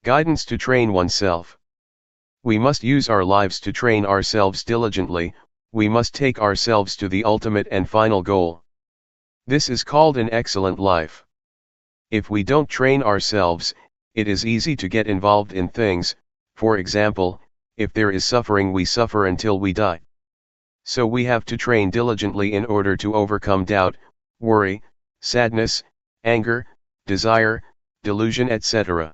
Guidance to train oneself. We must use our lives to train ourselves diligently, we must take ourselves to the ultimate and final goal. This is called an excellent life. If we don't train ourselves, it is easy to get involved in things. For example, if there is suffering, we suffer until we die. So we have to train diligently in order to overcome doubt, worry, sadness, anger, desire, delusion, etc.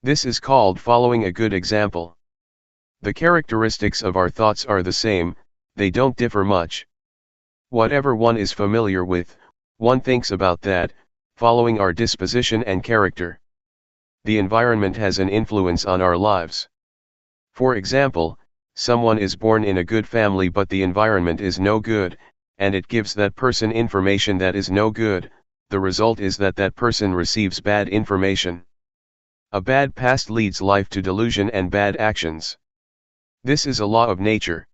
This is called following a good example. The characteristics of our thoughts are the same, they don't differ much. Whatever one is familiar with, one thinks about that, following our disposition and character. The environment has an influence on our lives. For example, someone is born in a good family but the environment is no good, and it gives that person information that is no good. The result is that that person receives bad information. A bad past leads life to delusion and bad actions. This is a law of nature.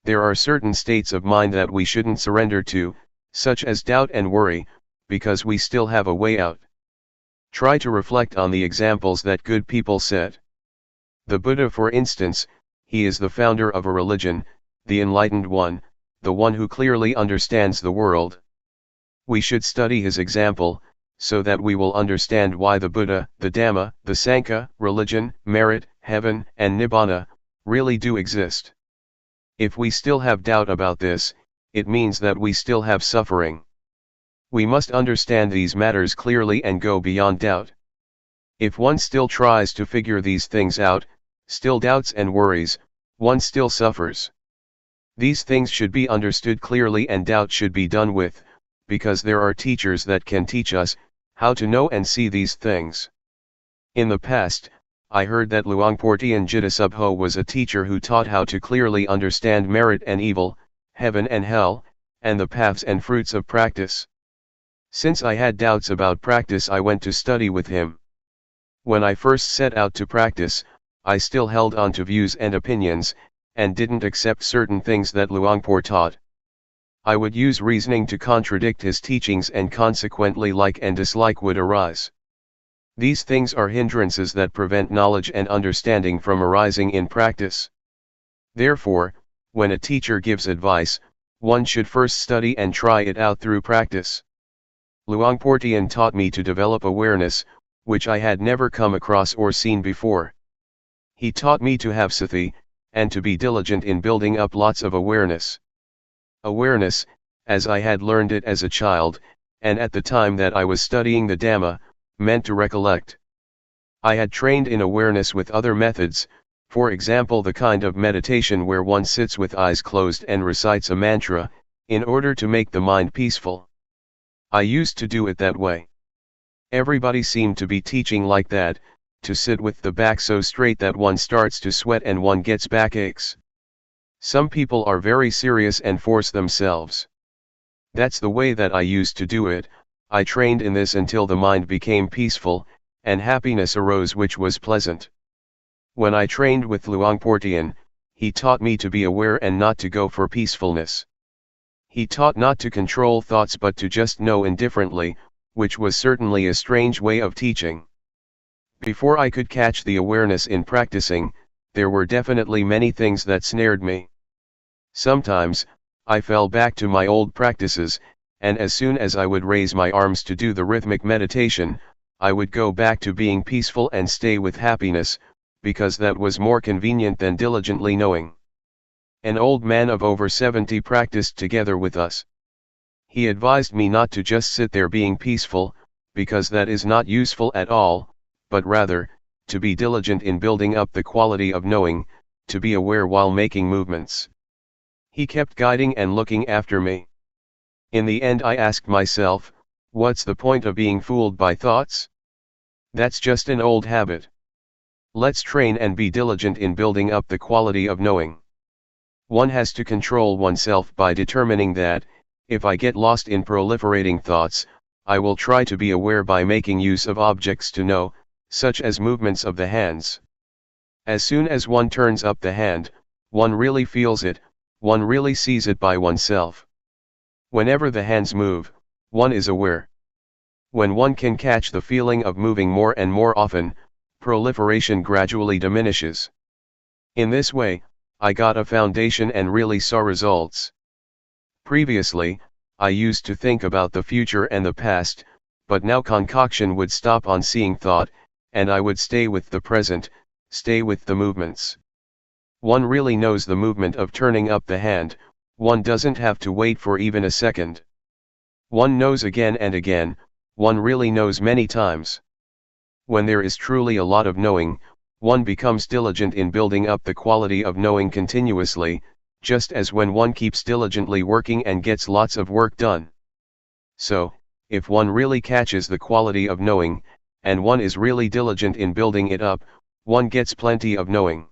There are certain states of mind that we shouldn't surrender to, such as doubt and worry, because we still have a way out. Try to reflect on the examples that good people set. The Buddha, for instance, he is the founder of a religion, the enlightened one, the one who clearly understands the world. We should study his example, so that we will understand why the Buddha, the Dhamma, the Sangha, religion, merit, heaven, and Nibbana, really do exist. If we still have doubt about this, it means that we still have suffering. We must understand these matters clearly and go beyond doubt. If one still tries to figure these things out, still doubts and worries, one still suffers. These things should be understood clearly and doubt should be done with, because there are teachers that can teach us how to know and see these things. In the past, I heard that Luangpor Teean Jidasubho was a teacher who taught how to clearly understand merit and evil, heaven and hell, and the paths and fruits of practice. Since I had doubts about practice, I went to study with him. When I first set out to practice, I still held on to views and opinions, and didn't accept certain things that Luangpor taught. I would use reasoning to contradict his teachings and consequently like and dislike would arise. These things are hindrances that prevent knowledge and understanding from arising in practice. Therefore, when a teacher gives advice, one should first study and try it out through practice. Luangpor Teean taught me to develop awareness, which I had never come across or seen before. He taught me to have sati, and to be diligent in building up lots of awareness. Awareness, as I had learned it as a child, and at the time that I was studying the Dhamma, meant to recollect. I had trained in awareness with other methods, for example the kind of meditation where one sits with eyes closed and recites a mantra, in order to make the mind peaceful. I used to do it that way. Everybody seemed to be teaching like that, to sit with the back so straight that one starts to sweat and one gets backaches. Some people are very serious and force themselves. That's the way that I used to do it. I trained in this until the mind became peaceful, and happiness arose which was pleasant. When I trained with Luangpor Teean, he taught me to be aware and not to go for peacefulness. He taught not to control thoughts but to just know indifferently, which was certainly a strange way of teaching. Before I could catch the awareness in practicing, there were definitely many things that snared me. Sometimes, I fell back to my old practices, and as soon as I would raise my arms to do the rhythmic meditation, I would go back to being peaceful and stay with happiness, because that was more convenient than diligently knowing. An old man of over 70 practiced together with us. He advised me not to just sit there being peaceful, because that is not useful at all, but rather, to be diligent in building up the quality of knowing, to be aware while making movements. He kept guiding and looking after me. In the end I asked myself, What's the point of being fooled by thoughts? That's just an old habit. Let's train and be diligent in building up the quality of knowing. One has to control oneself by determining that, if I get lost in proliferating thoughts, I will try to be aware by making use of objects to know, such as movements of the hands. As soon as one turns up the hand, one really feels it, one really sees it by oneself. Whenever the hands move, one is aware. When one can catch the feeling of moving more and more often, proliferation gradually diminishes. In this way, I got a foundation and really saw results. Previously, I used to think about the future and the past, but now concoction would stop on seeing thought, and I would stay with the present, stay with the movements. One really knows the movement of turning up the hand, one doesn't have to wait for even a second. One knows again and again, one really knows many times. When there is truly a lot of knowing, one becomes diligent in building up the quality of knowing continuously, just as when one keeps diligently working and gets lots of work done. So, if one really catches the quality of knowing, and one is really diligent in building it up, one gets plenty of knowing.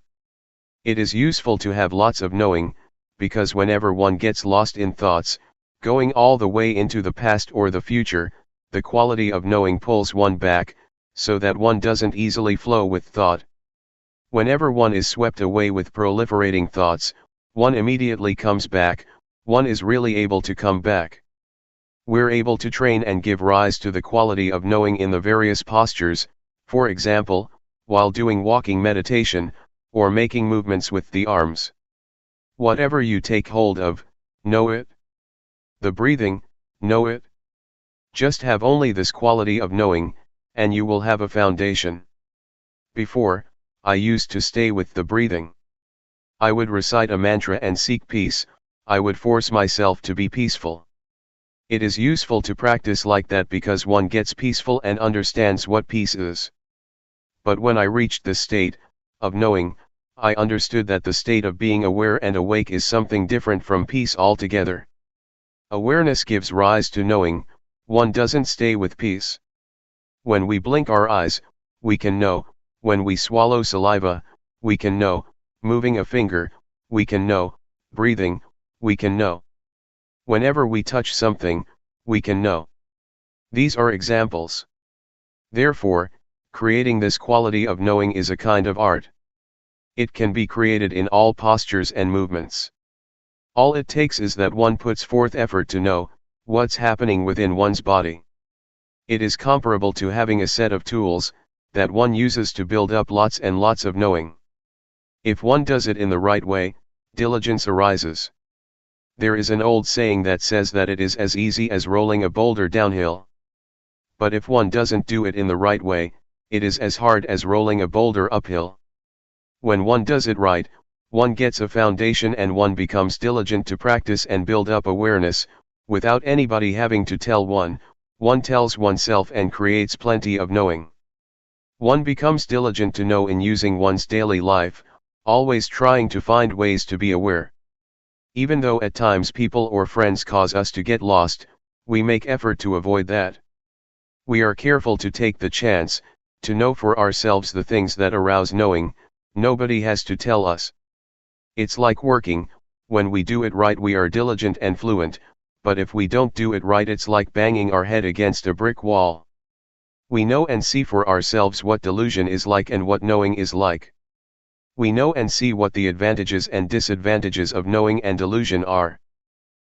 It is useful to have lots of knowing, because whenever one gets lost in thoughts, going all the way into the past or the future, the quality of knowing pulls one back, so that one doesn't easily flow with thought. Whenever one is swept away with proliferating thoughts, one immediately comes back, one is really able to come back. We're able to train and give rise to the quality of knowing in the various postures, for example, while doing walking meditation, or making movements with the arms. Whatever you take hold of, know it. The breathing, know it. Just have only this quality of knowing, and you will have a foundation. Before, I used to stay with the breathing. I would recite a mantra and seek peace, I would force myself to be peaceful. It is useful to practice like that because one gets peaceful and understands what peace is. But when I reached the state of knowing, I understood that the state of being aware and awake is something different from peace altogether. Awareness gives rise to knowing, one doesn't stay with peace. When we blink our eyes, we can know, when we swallow saliva, we can know, moving a finger, we can know, breathing, we can know. Whenever we touch something, we can know. These are examples. Therefore, creating this quality of knowing is a kind of art. It can be created in all postures and movements. All it takes is that one puts forth effort to know what's happening within one's body. It is comparable to having a set of tools that one uses to build up lots and lots of knowing. If one does it in the right way, diligence arises. There is an old saying that says that it is as easy as rolling a boulder downhill. But if one doesn't do it in the right way, it is as hard as rolling a boulder uphill. When one does it right, one gets a foundation and one becomes diligent to practice and build up awareness, without anybody having to tell one tells oneself and creates plenty of knowing. One becomes diligent to know in using one's daily life, always trying to find ways to be aware. Even though at times people or friends cause us to get lost, we make effort to avoid that. We are careful to take the chance, to know for ourselves the things that arouse knowing, nobody has to tell us. It's like working, when we do it right we are diligent and fluent, but if we don't do it right it's like banging our head against a brick wall. We know and see for ourselves what delusion is like and what knowing is like. We know and see what the advantages and disadvantages of knowing and delusion are.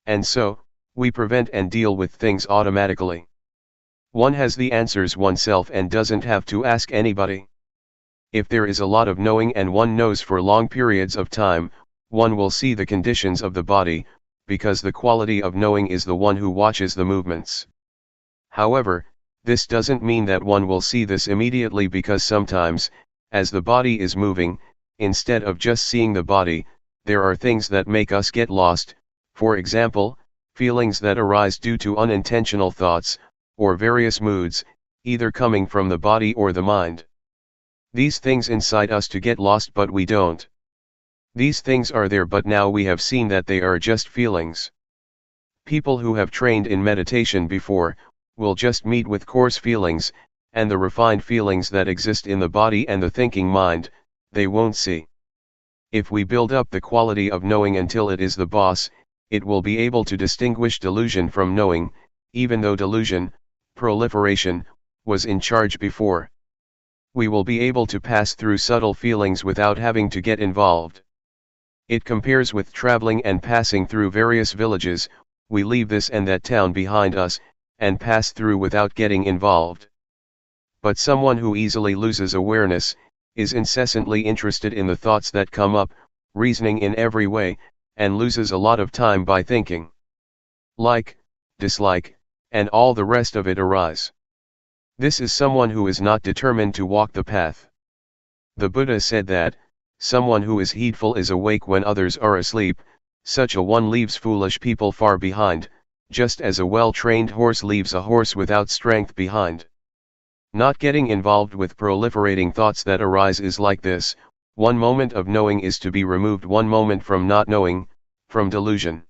And so, we prevent and deal with things automatically. One has the answers oneself and doesn't have to ask anybody. If there is a lot of knowing and one knows for long periods of time, one will see the conditions of the body, because the quality of knowing is the one who watches the movements. However, this doesn't mean that one will see this immediately because sometimes, as the body is moving, instead of just seeing the body, there are things that make us get lost, for example, feelings that arise due to unintentional thoughts, or various moods, either coming from the body or the mind. These things incite us to get lost but we don't. These things are there but now we have seen that they are just feelings. People who have trained in meditation before, will just meet with coarse feelings, and the refined feelings that exist in the body and the thinking mind, they won't see. If we build up the quality of knowing until it is the boss, it will be able to distinguish delusion from knowing, even though delusion, proliferation, was in charge before. We will be able to pass through subtle feelings without having to get involved. It compares with traveling and passing through various villages. We leave this and that town behind us, and pass through without getting involved. But someone who easily loses awareness, is incessantly interested in the thoughts that come up, reasoning in every way, and loses a lot of time by thinking. Like, dislike, and all the rest of it arise. This is someone who is not determined to walk the path. The Buddha said that, someone who is heedful is awake when others are asleep. Such a one leaves foolish people far behind, just as a well-trained horse leaves a horse without strength behind. Not getting involved with proliferating thoughts that arise is like this: one moment of knowing is to be removed one moment from not knowing, from delusion.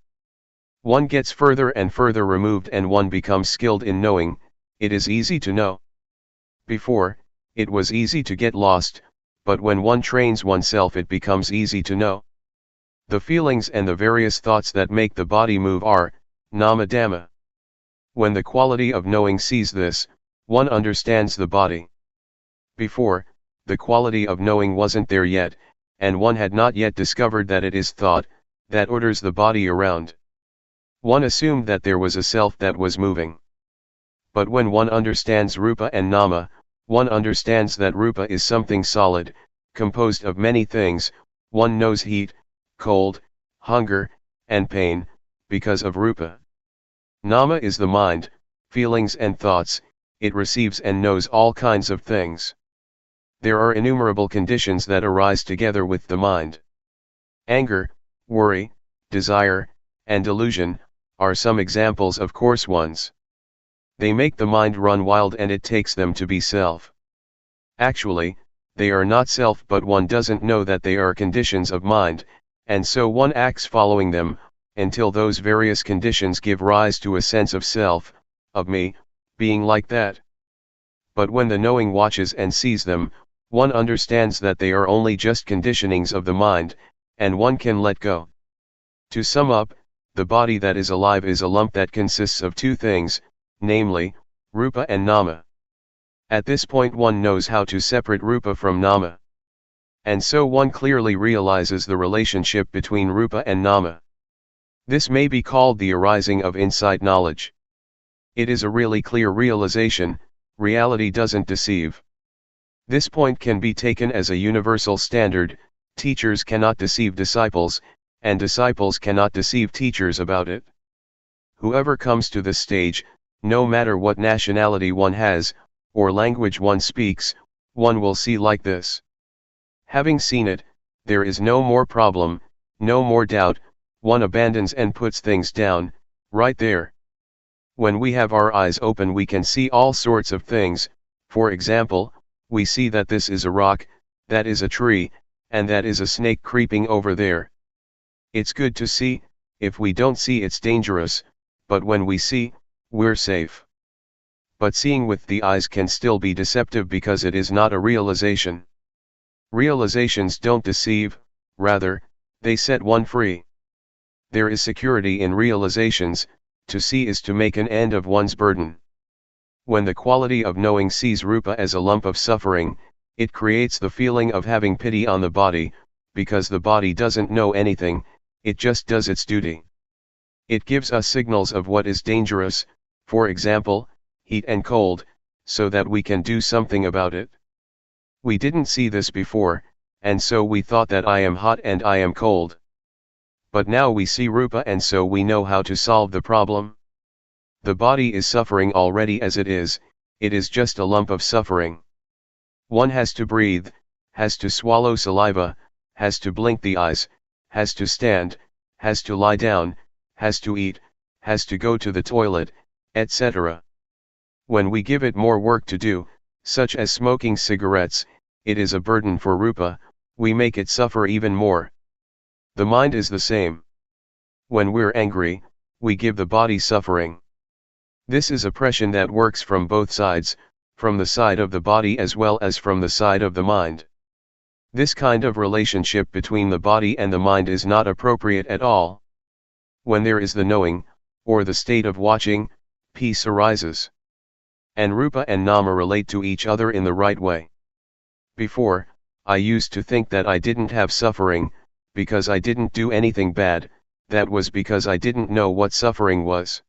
One gets further and further removed and one becomes skilled in knowing. It is easy to know. Before, it was easy to get lost, but when one trains oneself it becomes easy to know. The feelings and the various thoughts that make the body move are nama dhamma. When the quality of knowing sees this, one understands the body. Before, the quality of knowing wasn't there yet, and one had not yet discovered that it is thought that orders the body around. One assumed that there was a self that was moving. But when one understands rupa and nama, one understands that rupa is something solid, composed of many things. One knows heat, cold, hunger, and pain, because of rupa. Nama is the mind, feelings and thoughts. It receives and knows all kinds of things. There are innumerable conditions that arise together with the mind. Anger, worry, desire, and delusion are some examples of coarse ones. They make the mind run wild and it takes them to be self. Actually, they are not self, but one doesn't know that they are conditions of mind, and so one acts following them, until those various conditions give rise to a sense of self, of me, being like that. But when the knowing watches and sees them, one understands that they are only just conditionings of the mind, and one can let go. To sum up, the body that is alive is a lump that consists of two things, namely, rupa and nama. At this point one knows how to separate rupa from nama. And so one clearly realizes the relationship between rupa and nama. This may be called the arising of insight knowledge. It is a really clear realization. Reality doesn't deceive. This point can be taken as a universal standard. Teachers cannot deceive disciples, and disciples cannot deceive teachers about it. Whoever comes to this stage, no matter what nationality one has, or language one speaks, one will see like this. Having seen it, there is no more problem, no more doubt. One abandons and puts things down, right there. When we have our eyes open we can see all sorts of things. For example, we see that this is a rock, that is a tree, and that is a snake creeping over there. It's good to see. If we don't see it's dangerous, but when we see, we're safe. But seeing with the eyes can still be deceptive because it is not a realization. Realizations don't deceive, rather, they set one free. There is security in realizations. To see is to make an end of one's burden. When the quality of knowing sees rupa as a lump of suffering, it creates the feeling of having pity on the body, because the body doesn't know anything, it just does its duty. It gives us signals of what is dangerous, for example, heat and cold, so that we can do something about it. We didn't see this before, and so we thought that I am hot and I am cold. But now we see rupa and so we know how to solve the problem. The body is suffering already as it is just a lump of suffering. One has to breathe, has to swallow saliva, has to blink the eyes, has to stand, has to lie down, has to eat, has to go to the toilet, etc. When we give it more work to do, such as smoking cigarettes, it is a burden for rupa, we make it suffer even more. The mind is the same. When we're angry, we give the body suffering. This is oppression that works from both sides, from the side of the body as well as from the side of the mind. This kind of relationship between the body and the mind is not appropriate at all. When there is the knowing, or the state of watching, peace arises. And Rupa and Nama relate to each other in the right way. Before, I used to think that I didn't have suffering, because I didn't do anything bad. That was because I didn't know what suffering was.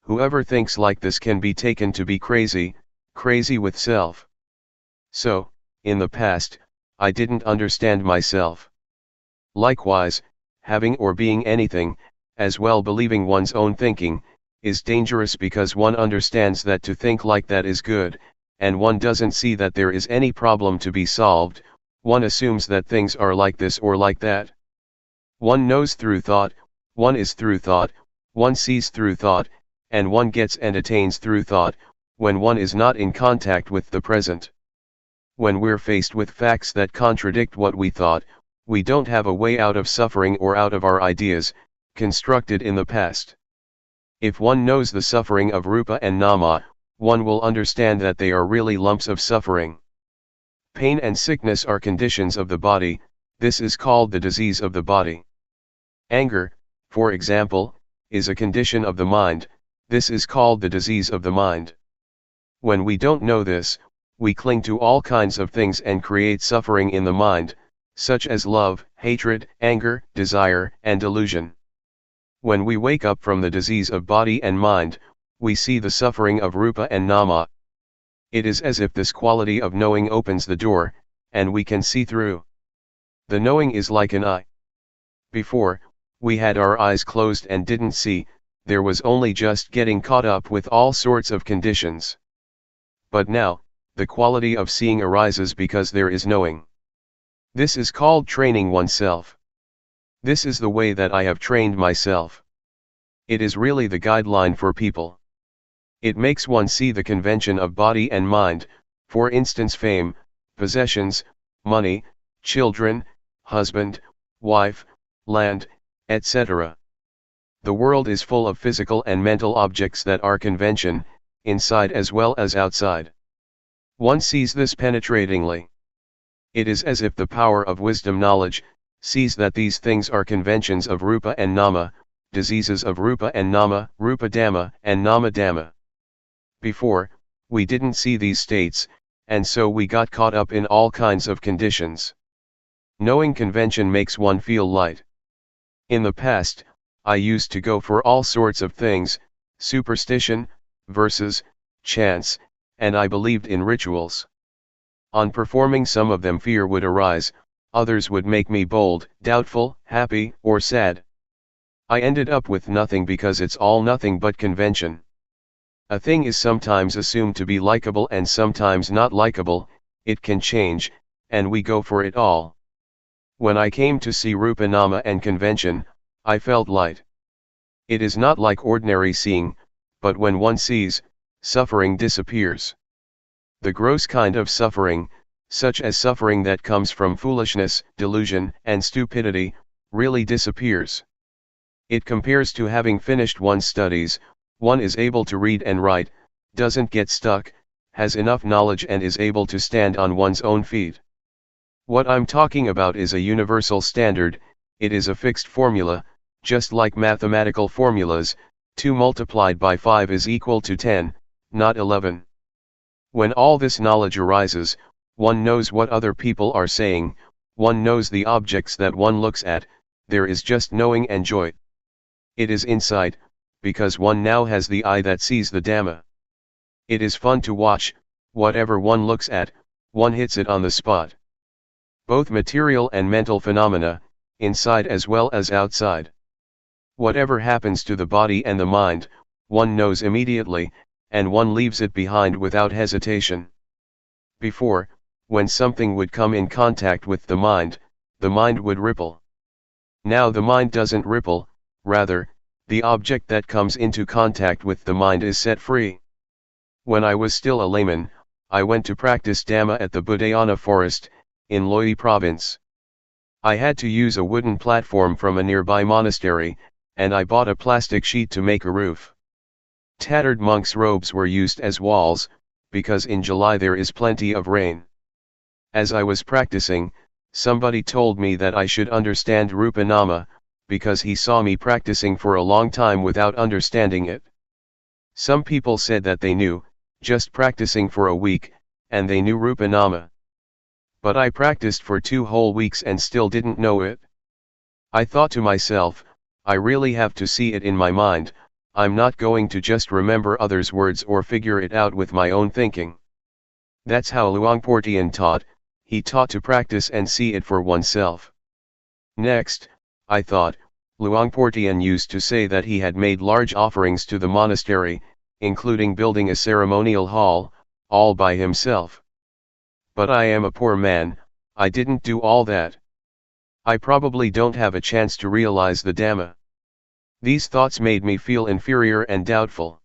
Whoever thinks like this can be taken to be crazy, crazy with self. So, in the past, I didn't understand myself. Likewise, having or being anything, as well believing one's own thinking, is dangerous because one understands that to think like that is good, and one doesn't see that there is any problem to be solved. One assumes that things are like this or like that. One knows through thought, one is through thought, one sees through thought, and one gets and attains through thought, when one is not in contact with the present. When we're faced with facts that contradict what we thought, we don't have a way out of suffering or out of our ideas, constructed in the past. If one knows the suffering of Rupa and Nama, one will understand that they are really lumps of suffering. Pain and sickness are conditions of the body. This is called the disease of the body. Anger, for example, is a condition of the mind. This is called the disease of the mind. When we don't know this, we cling to all kinds of things and create suffering in the mind, such as love, hatred, anger, desire, and delusion. When we wake up from the disease of body and mind, we see the suffering of Rupa and Nama. It is as if this quality of knowing opens the door, and we can see through. The knowing is like an eye. Before, we had our eyes closed and didn't see, there was only just getting caught up with all sorts of conditions. But now, the quality of seeing arises because there is knowing. This is called training oneself. This is the way that I have trained myself. It is really the guideline for people. It makes one see the convention of body and mind, for instance fame, possessions, money, children, husband, wife, land, etc. The world is full of physical and mental objects that are convention, inside as well as outside. One sees this penetratingly. It is as if the power of wisdom knowledge sees that these things are conventions of Rupa and Nama, diseases of Rupa and Nama, Rupa Dhamma and Nama Dhamma. Before, we didn't see these states, and so we got caught up in all kinds of conditions. Knowing convention makes one feel light. In the past, I used to go for all sorts of things, superstition, verses, chants, and I believed in rituals. On performing some of them fear would arise, others would make me bold, doubtful, happy, or sad. I ended up with nothing because it's all nothing but convention. A thing is sometimes assumed to be likable and sometimes not likable, it can change, and we go for it all. When I came to see Rupa Nama and convention, I felt light. It is not like ordinary seeing, but when one sees, suffering disappears. The gross kind of suffering, such as suffering that comes from foolishness, delusion, and stupidity, really disappears. It compares to having finished one's studies. One is able to read and write, doesn't get stuck, has enough knowledge and is able to stand on one's own feet. What I'm talking about is a universal standard. It is a fixed formula, just like mathematical formulas. 2 multiplied by 5 is equal to 10, not 11. When all this knowledge arises, one knows what other people are saying, one knows the objects that one looks at, there is just knowing and joy. It is insight, because one now has the eye that sees the Dhamma. It is fun to watch, whatever one looks at, one hits it on the spot. Both material and mental phenomena, inside as well as outside. Whatever happens to the body and the mind, one knows immediately, and one leaves it behind without hesitation. Before, when something would come in contact with the mind would ripple. Now the mind doesn't ripple, rather, the object that comes into contact with the mind is set free. When I was still a layman, I went to practice Dhamma at the Budayana forest, in Loi province. I had to use a wooden platform from a nearby monastery, and I bought a plastic sheet to make a roof. Tattered monks' robes were used as walls, because in July there is plenty of rain. As I was practicing, somebody told me that I should understand Rupanama, because he saw me practicing for a long time without understanding it. Some people said that they knew, just practicing for a week, and they knew Rupanama. But I practiced for 2 whole weeks and still didn't know it. I thought to myself, I really have to see it in my mind, I'm not going to just remember others' words or figure it out with my own thinking. That's how Luangpor Teean taught, he taught to practice and see it for oneself. Next, I thought, Luangpor Teean used to say that he had made large offerings to the monastery, including building a ceremonial hall, all by himself. But I am a poor man, I didn't do all that. I probably don't have a chance to realize the Dhamma. These thoughts made me feel inferior and doubtful.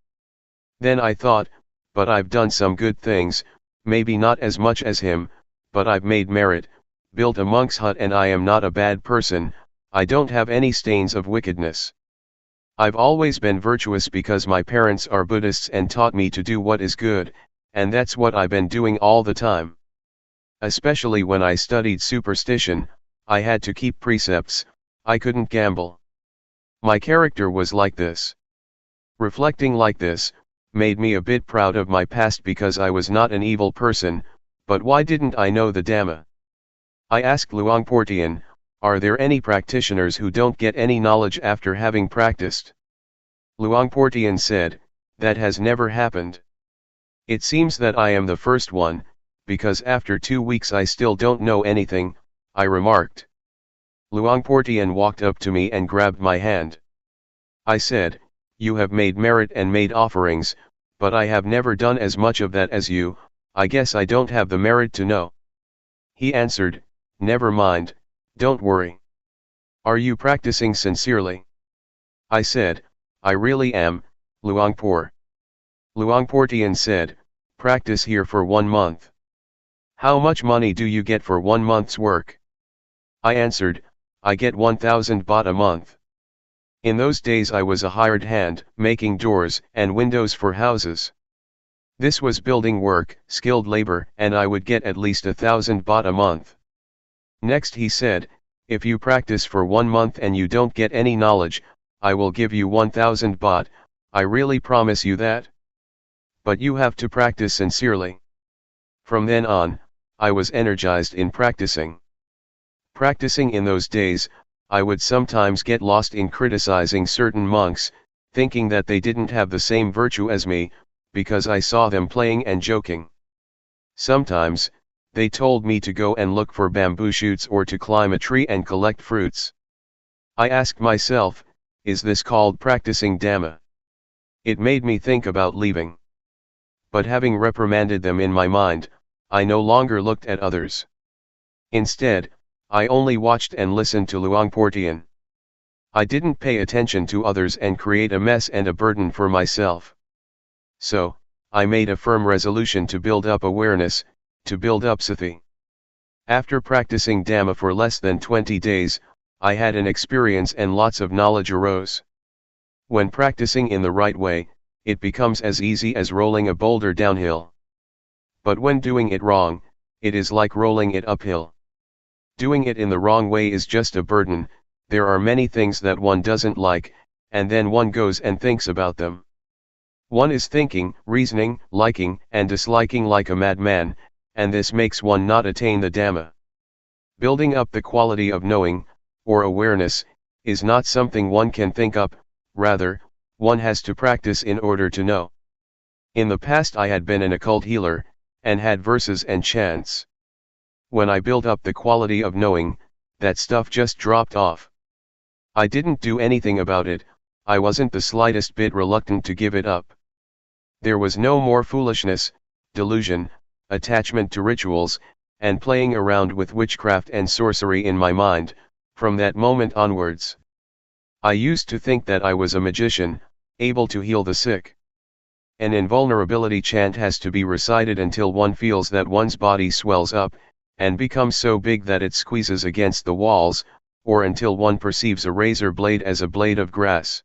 Then I thought, but I've done some good things, maybe not as much as him, but I've made merit, built a monk's hut, and I am not a bad person, I don't have any stains of wickedness. I've always been virtuous because my parents are Buddhists and taught me to do what is good, and that's what I've been doing all the time. Especially when I studied superstition, I had to keep precepts, I couldn't gamble. My character was like this. Reflecting like this, made me a bit proud of my past because I was not an evil person, but why didn't I know the Dhamma? I asked Luangpor Teean, are there any practitioners who don't get any knowledge after having practiced? Luangpor Teean said, that has never happened. It seems that I am the first one, because after 2 weeks I still don't know anything, I remarked. Luangpor Teean walked up to me and grabbed my hand. I said, you have made merit and made offerings, but I have never done as much of that as you, I guess I don't have the merit to know. He answered, never mind, don't worry. Are you practicing sincerely? I said, I really am, Luangpor. Luangpor Teean said, practice here for 1 month. How much money do you get for 1 month's work? I answered, I get 1,000 baht a month. In those days I was a hired hand, making doors and windows for houses. This was building work, skilled labor, and I would get at least 1,000 baht a month. Next he said, if you practice for 1 month and you don't get any knowledge, I will give you 1,000 baht, I really promise you that. But you have to practice sincerely. From then on, I was energized in practicing. Practicing in those days, I would sometimes get lost in criticizing certain monks, thinking that they didn't have the same virtue as me, because I saw them playing and joking. Sometimes, they told me to go and look for bamboo shoots or to climb a tree and collect fruits. I asked myself, is this called practicing Dhamma? It made me think about leaving. But having reprimanded them in my mind, I no longer looked at others. Instead, I only watched and listened to Luangpor Teean. I didn't pay attention to others and create a mess and a burden for myself. So, I made a firm resolution to build up awareness, to build up sati. After practicing Dhamma for less than 20 days, I had an experience and lots of knowledge arose. When practicing in the right way, it becomes as easy as rolling a boulder downhill. But when doing it wrong, it is like rolling it uphill. Doing it in the wrong way is just a burden, there are many things that one doesn't like, and then one goes and thinks about them. One is thinking, reasoning, liking and disliking like a madman, and this makes one not attain the Dhamma. Building up the quality of knowing, or awareness, is not something one can think up, rather, one has to practice in order to know. In the past I had been an occult healer, and had verses and chants. When I built up the quality of knowing, that stuff just dropped off. I didn't do anything about it, I wasn't the slightest bit reluctant to give it up. There was no more foolishness, delusion, attachment to rituals, and playing around with witchcraft and sorcery in my mind, from that moment onwards. I used to think that I was a magician, able to heal the sick. An invulnerability chant has to be recited until one feels that one's body swells up, and becomes so big that it squeezes against the walls, or until one perceives a razor blade as a blade of grass.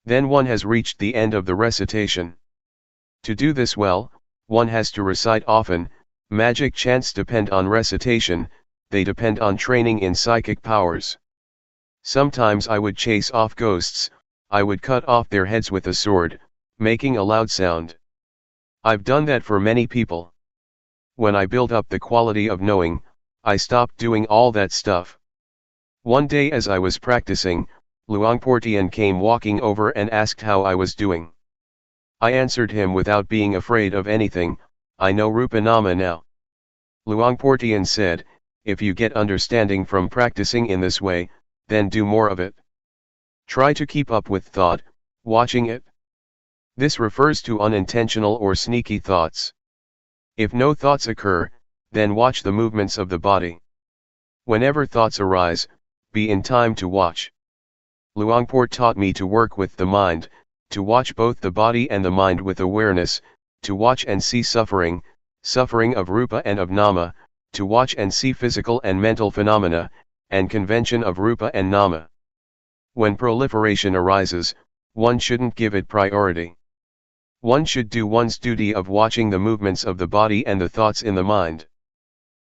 Then one has reached the end of the recitation. To do this well, one has to recite often. Magic chants depend on recitation, they depend on training in psychic powers. Sometimes I would chase off ghosts, I would cut off their heads with a sword, making a loud sound. I've done that for many people. When I built up the quality of knowing, I stopped doing all that stuff. One day as I was practicing, Luangpor Teean came walking over and asked how I was doing. I answered him without being afraid of anything, I know Rupa Nama now. Luangpor Teean said, if you get understanding from practicing in this way, then do more of it. Try to keep up with thought, watching it. This refers to unintentional or sneaky thoughts. If no thoughts occur, then watch the movements of the body. Whenever thoughts arise, be in time to watch. Luangpor taught me to work with the mind, to watch both the body and the mind with awareness, to watch and see suffering, suffering of Rupa and of Nama, to watch and see physical and mental phenomena, and convention of Rupa and Nama. When proliferation arises, one shouldn't give it priority. One should do one's duty of watching the movements of the body and the thoughts in the mind.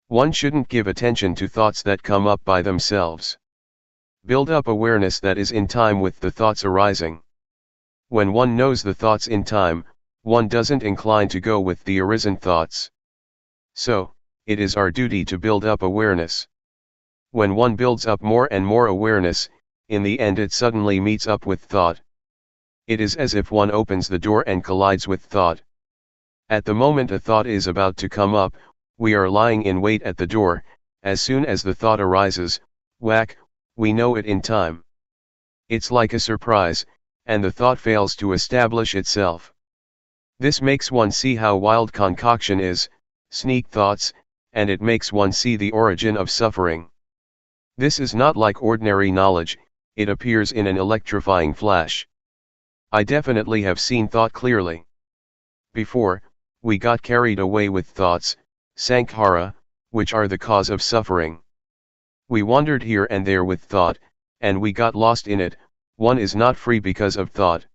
One shouldn't give attention to thoughts that come up by themselves. Build up awareness that is in time with the thoughts arising. When one knows the thoughts in time, one doesn't incline to go with the arisen thoughts. So, it is our duty to build up awareness. When one builds up more and more awareness, in the end it suddenly meets up with thought. It is as if one opens the door and collides with thought. At the moment a thought is about to come up, we are lying in wait at the door. As soon as the thought arises, whack, we know it in time. It's like a surprise, and the thought fails to establish itself. This makes one see how wild concoction is, sneak thoughts, and it makes one see the origin of suffering. This is not like ordinary knowledge, it appears in an electrifying flash. I definitely have seen thought clearly. Before, we got carried away with thoughts, sankhara, which are the cause of suffering. We wandered here and there with thought, and we got lost in it. One is not free because of thought.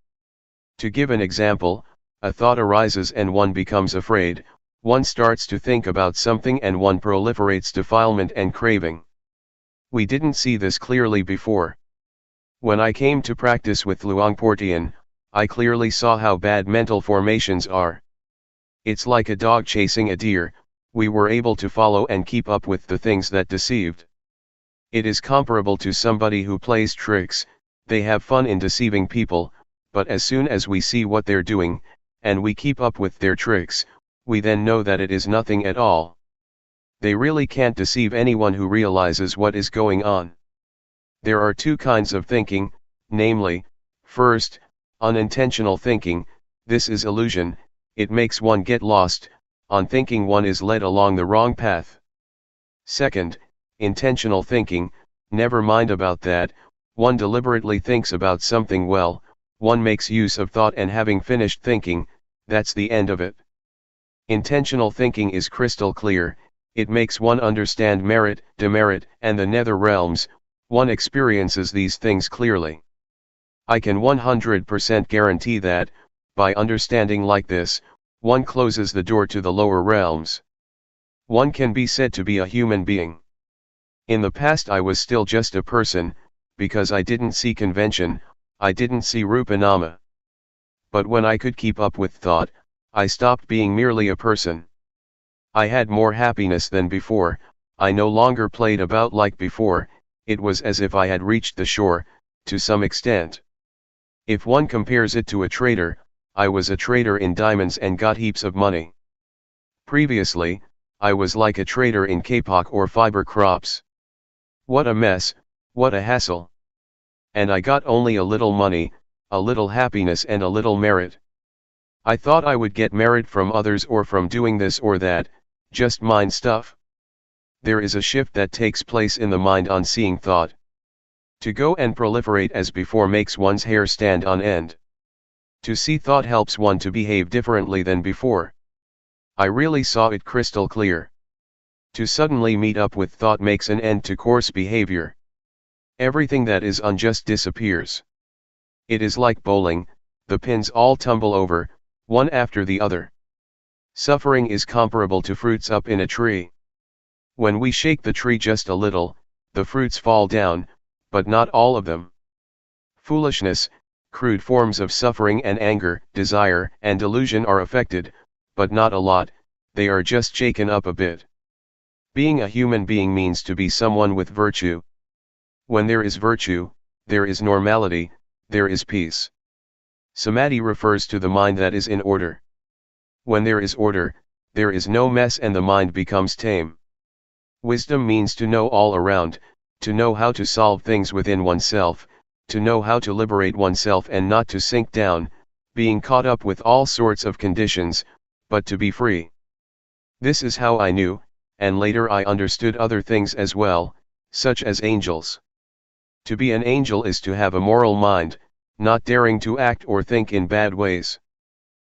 To give an example, a thought arises and one becomes afraid, one starts to think about something and one proliferates defilement and craving. We didn't see this clearly before. When I came to practice with Luangpor Teean, I clearly saw how bad mental formations are. It's like a dog chasing a deer, we were able to follow and keep up with the things that deceived. It is comparable to somebody who plays tricks, they have fun in deceiving people, but as soon as we see what they're doing, and we keep up with their tricks, we then know that it is nothing at all. They really can't deceive anyone who realizes what is going on. There are two kinds of thinking, namely, first, unintentional thinking. This is illusion, it makes one get lost, on thinking one is led along the wrong path. Second, intentional thinking, never mind about that, one deliberately thinks about something well, one makes use of thought and having finished thinking, that's the end of it. Intentional thinking is crystal clear, it makes one understand merit, demerit, and the nether realms, one experiences these things clearly. I can 100% guarantee that, by understanding like this, one closes the door to the lower realms. One can be said to be a human being. In the past I was still just a person, because I didn't see convention, I didn't see Rupa Nama. But when I could keep up with thought, I stopped being merely a person. I had more happiness than before, I no longer played about like before, it was as if I had reached the shore, to some extent. If one compares it to a trader, I was a trader in diamonds and got heaps of money. Previously, I was like a trader in kapok or fiber crops. What a mess, what a hassle. And I got only a little money, a little happiness and a little merit. I thought I would get merit from others or from doing this or that, just mind stuff. There is a shift that takes place in the mind on seeing thought. To go and proliferate as before makes one's hair stand on end. To see thought helps one to behave differently than before. I really saw it crystal clear. To suddenly meet up with thought makes an end to coarse behavior. Everything that is unjust disappears. It is like bowling, the pins all tumble over, one after the other. Suffering is comparable to fruits up in a tree. When we shake the tree just a little, the fruits fall down, but not all of them. Foolishness, crude forms of suffering and anger, desire and delusion are affected, but not a lot, they are just shaken up a bit. Being a human being means to be someone with virtue. When there is virtue, there is normality, there is peace. Samadhi refers to the mind that is in order. When there is order, there is no mess and the mind becomes tame. Wisdom means to know all around, to know how to solve things within oneself, to know how to liberate oneself and not to sink down, being caught up with all sorts of conditions, but to be free. This is how I knew, and later I understood other things as well, such as angels. To be an angel is to have a moral mind, not daring to act or think in bad ways.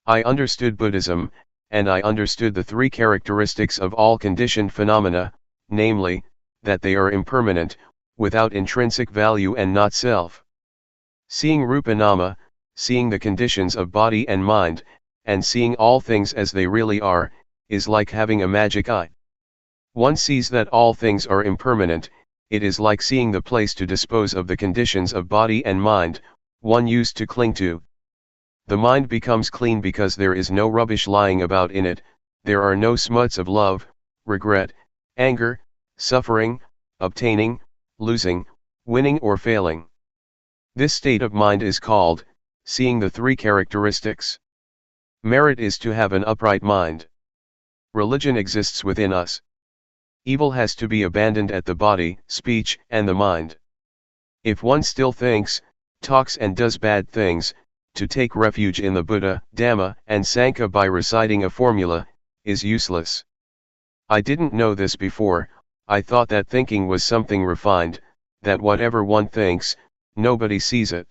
I understood Buddhism, and I understood the three characteristics of all conditioned phenomena, namely, that they are impermanent, without intrinsic value and not self. Seeing Rupa Nama, seeing the conditions of body and mind, and seeing all things as they really are, is like having a magic eye. One sees that all things are impermanent, it is like seeing the place to dispose of the conditions of body and mind, one used to cling to. The mind becomes clean because there is no rubbish lying about in it, there are no smuts of love, regret, anger, suffering, obtaining, losing, winning or failing. This state of mind is called, seeing the three characteristics. Merit is to have an upright mind. Religion exists within us. Evil has to be abandoned at the body, speech, and the mind. If one still thinks, talks and does bad things, to take refuge in the Buddha, Dhamma, and Sangha by reciting a formula, is useless. I didn't know this before, I thought that thinking was something refined, that whatever one thinks, nobody sees it.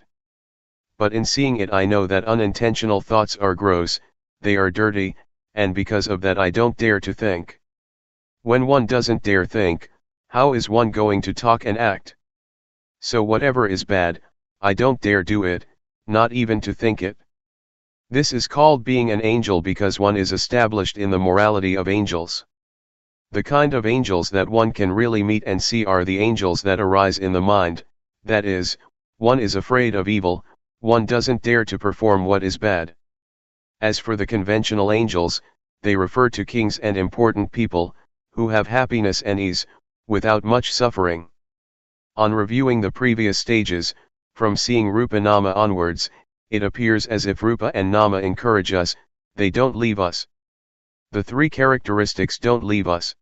But in seeing it I know that unintentional thoughts are gross, they are dirty, and because of that I don't dare to think. When one doesn't dare think, how is one going to talk and act? So whatever is bad, I don't dare do it, not even to think it. This is called being an angel because one is established in the morality of angels. The kind of angels that one can really meet and see are the angels that arise in the mind, that is, one is afraid of evil, one doesn't dare to perform what is bad. As for the conventional angels, they refer to kings and important people, who have happiness and ease, without much suffering. On reviewing the previous stages, from seeing Rupa Nama onwards, it appears as if Rupa and Nama encourage us, they don't leave us. The three characteristics don't leave us.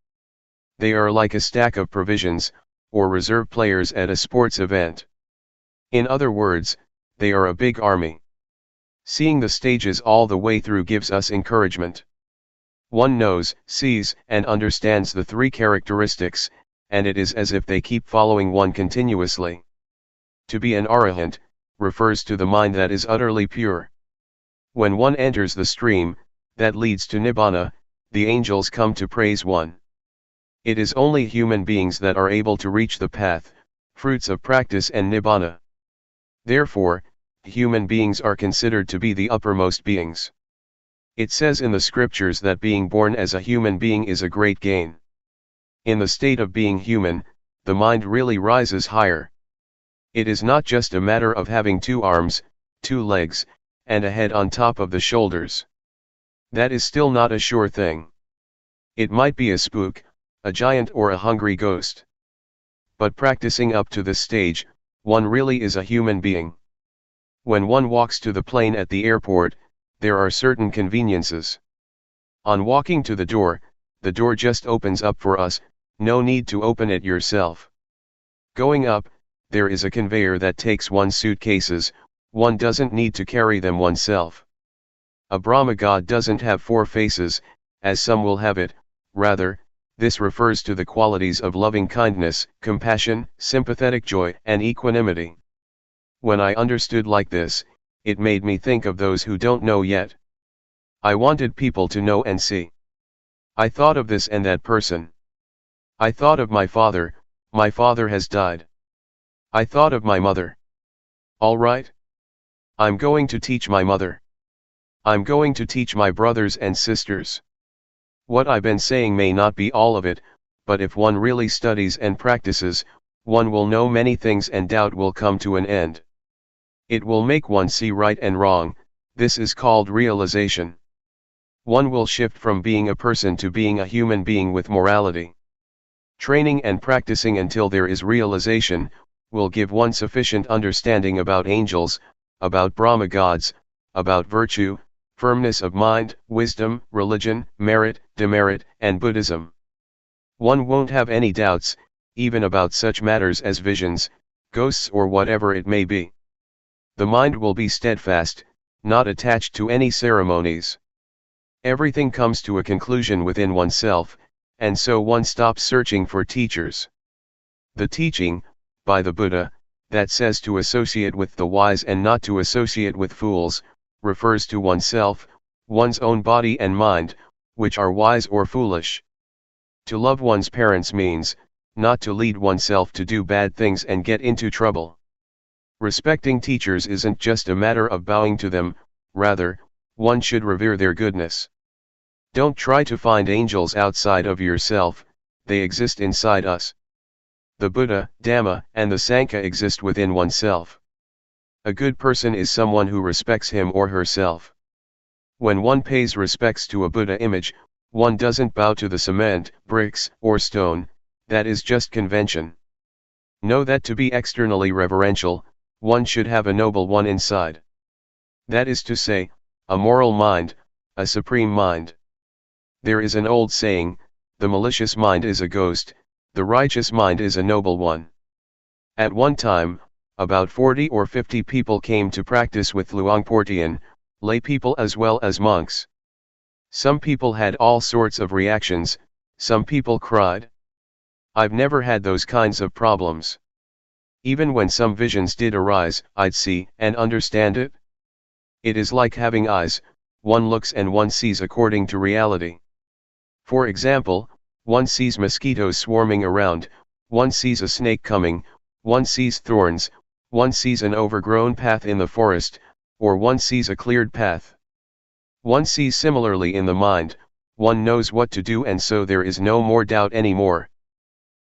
They are like a stack of provisions, or reserve players at a sports event. In other words, they are a big army. Seeing the stages all the way through gives us encouragement. One knows, sees, and understands the three characteristics, and it is as if they keep following one continuously. To be an arahant, refers to the mind that is utterly pure. When one enters the stream, that leads to nibbana, the angels come to praise one. It is only human beings that are able to reach the path, fruits of practice and nibbana. Therefore, human beings are considered to be the uppermost beings. It says in the scriptures that being born as a human being is a great gain. In the state of being human, the mind really rises higher. It is not just a matter of having 2 arms, 2 legs, and a head on top of the shoulders. That is still not a sure thing. It might be a spook, a giant or a hungry ghost. But practicing up to this stage, one really is a human being. When one walks to the plane at the airport, there are certain conveniences. On walking to the door just opens up for us, no need to open it yourself. Going up, there is a conveyor that takes one's suitcases, one doesn't need to carry them oneself. A Brahma god doesn't have 4 faces, as some will have it, rather, this refers to the qualities of loving kindness, compassion, sympathetic joy, and equanimity. When I understood like this, it made me think of those who don't know yet. I wanted people to know and see. I thought of this and that person. I thought of my father has died. I thought of my mother. All right? I'm going to teach my mother. I'm going to teach my brothers and sisters. What I've been saying may not be all of it, but if one really studies and practices, one will know many things and doubt will come to an end. It will make one see right and wrong. This is called realization. One will shift from being a person to being a human being with morality. Training and practicing until there is realization, will give one sufficient understanding about angels, about Brahma gods, about virtue, firmness of mind, wisdom, religion, merit, demerit, and Buddhism. One won't have any doubts, even about such matters as visions, ghosts or whatever it may be. The mind will be steadfast, not attached to any ceremonies. Everything comes to a conclusion within oneself, and so one stops searching for teachers. The teaching, by the Buddha, that says to associate with the wise and not to associate with fools, refers to oneself, one's own body and mind, which are wise or foolish. To love one's parents means, not to lead oneself to do bad things and get into trouble. Respecting teachers isn't just a matter of bowing to them, rather, one should revere their goodness. Don't try to find angels outside of yourself, they exist inside us. The Buddha, Dhamma, and the Sangha exist within oneself. A good person is someone who respects him or herself. When one pays respects to a Buddha image, one doesn't bow to the cement, bricks, or stone, that is just convention. Know that to be externally reverential, one should have a noble one inside. That is to say, a moral mind, a supreme mind. There is an old saying, the malicious mind is a ghost, the righteous mind is a noble one. At one time, about 40 or 50 people came to practice with Luangpor Teean, lay people as well as monks. Some people had all sorts of reactions, some people cried. I've never had those kinds of problems. Even when some visions did arise, I'd see and understand it. It is like having eyes, one looks and one sees according to reality. For example, one sees mosquitoes swarming around, one sees a snake coming, one sees thorns, one sees an overgrown path in the forest, or one sees a cleared path. One sees similarly in the mind, one knows what to do, and so there is no more doubt anymore.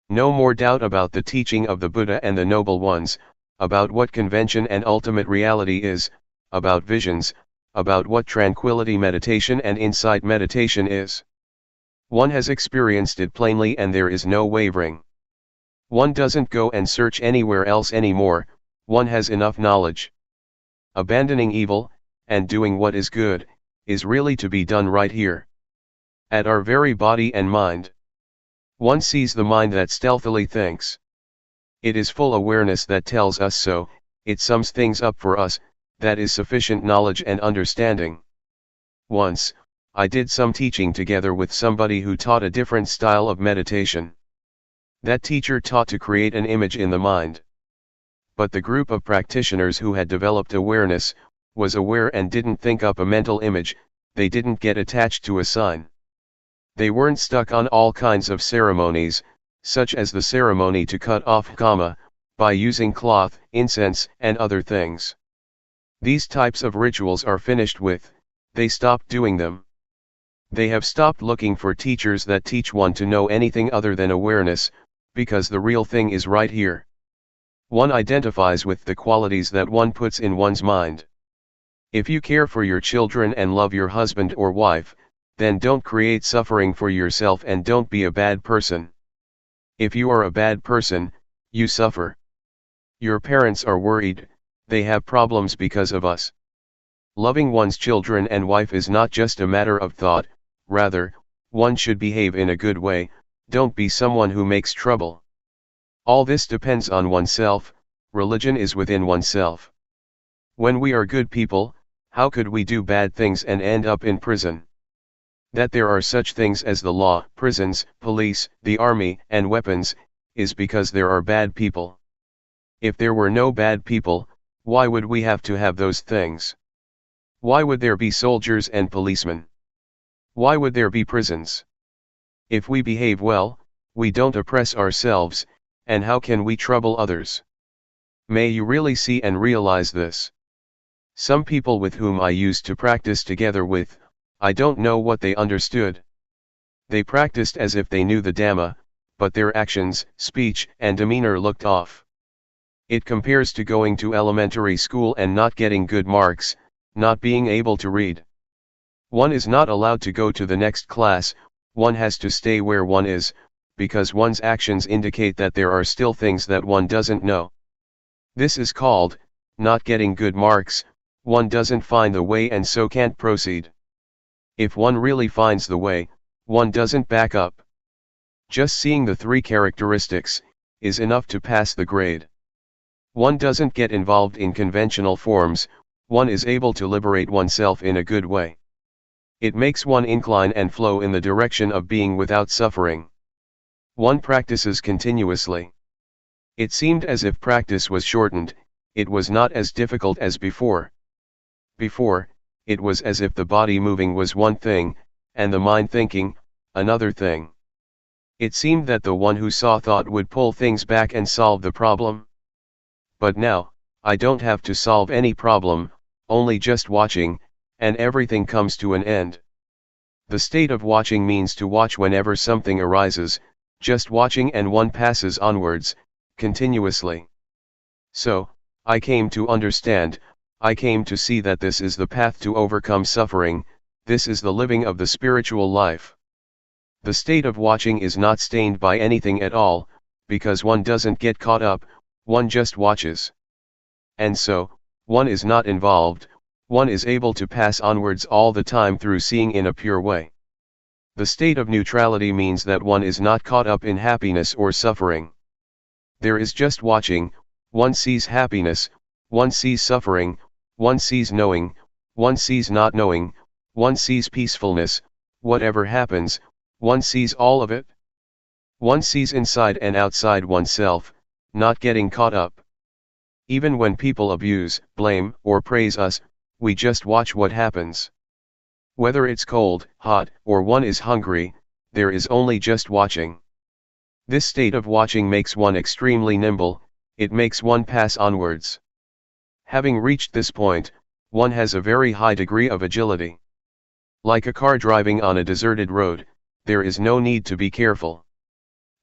No more doubt about the teaching of the Buddha and the Noble Ones, about what convention and ultimate reality is, about visions, about what tranquility meditation and insight meditation is. One has experienced it plainly and there is no wavering. One doesn't go and search anywhere else anymore, one has enough knowledge. Abandoning evil, and doing what is good, is really to be done right here. At our very body and mind. One sees the mind that stealthily thinks. It is full awareness that tells us so, it sums things up for us, that is sufficient knowledge and understanding. Once, I did some teaching together with somebody who taught a different style of meditation. That teacher taught to create an image in the mind. But the group of practitioners who had developed awareness, was aware and didn't think up a mental image, they didn't get attached to a sign. They weren't stuck on all kinds of ceremonies, such as the ceremony to cut off kama, by using cloth, incense, and other things. These types of rituals are finished with, they stopped doing them. They have stopped looking for teachers that teach one to know anything other than awareness, because the real thing is right here. One identifies with the qualities that one puts in one's mind. If you care for your children and love your husband or wife, then don't create suffering for yourself and don't be a bad person. If you are a bad person, you suffer. Your parents are worried, they have problems because of us. Loving one's children and wife is not just a matter of thought, rather, one should behave in a good way, don't be someone who makes trouble. All this depends on oneself, religion is within oneself. When we are good people, how could we do bad things and end up in prison? That there are such things as the law, prisons, police, the army, and weapons, is because there are bad people. If there were no bad people, why would we have to have those things? Why would there be soldiers and policemen? Why would there be prisons? If we behave well, we don't oppress ourselves, and how can we trouble others? May you really see and realize this. Some people with whom I used to practice together with, I don't know what they understood. They practiced as if they knew the Dhamma, but their actions, speech, and demeanor looked off. It compares to going to elementary school and not getting good marks, not being able to read. One is not allowed to go to the next class, one has to stay where one is, because one's actions indicate that there are still things that one doesn't know. This is called, not getting good marks. One doesn't find the way and so can't proceed. If one really finds the way, one doesn't back up. Just seeing the three characteristics is enough to pass the grade. One doesn't get involved in conventional forms, one is able to liberate oneself in a good way. It makes one incline and flow in the direction of being without suffering. One practices continuously. It seemed as if practice was shortened, it was not as difficult as before. Before, it was as if the body moving was one thing, and the mind thinking, another thing. It seemed that the one who saw thought would pull things back and solve the problem. But now, I don't have to solve any problem, only just watching, and everything comes to an end. The state of watching means to watch whenever something arises, just watching and one passes onwards, continuously. So, I came to understand, I came to see that this is the path to overcome suffering, this is the living of the spiritual life. The state of watching is not stained by anything at all, because one doesn't get caught up, one just watches. And so, one is not involved, one is able to pass onwards all the time through seeing in a pure way. The state of neutrality means that one is not caught up in happiness or suffering. There is just watching, one sees happiness, one sees suffering, one sees knowing, one sees not knowing, one sees peacefulness, whatever happens, one sees all of it. One sees inside and outside oneself, not getting caught up. Even when people abuse, blame, or praise us, we just watch what happens. Whether it's cold, hot, or one is hungry, there is only just watching. This state of watching makes one extremely nimble, it makes one pass onwards. Having reached this point, one has a very high degree of agility. Like a car driving on a deserted road, there is no need to be careful.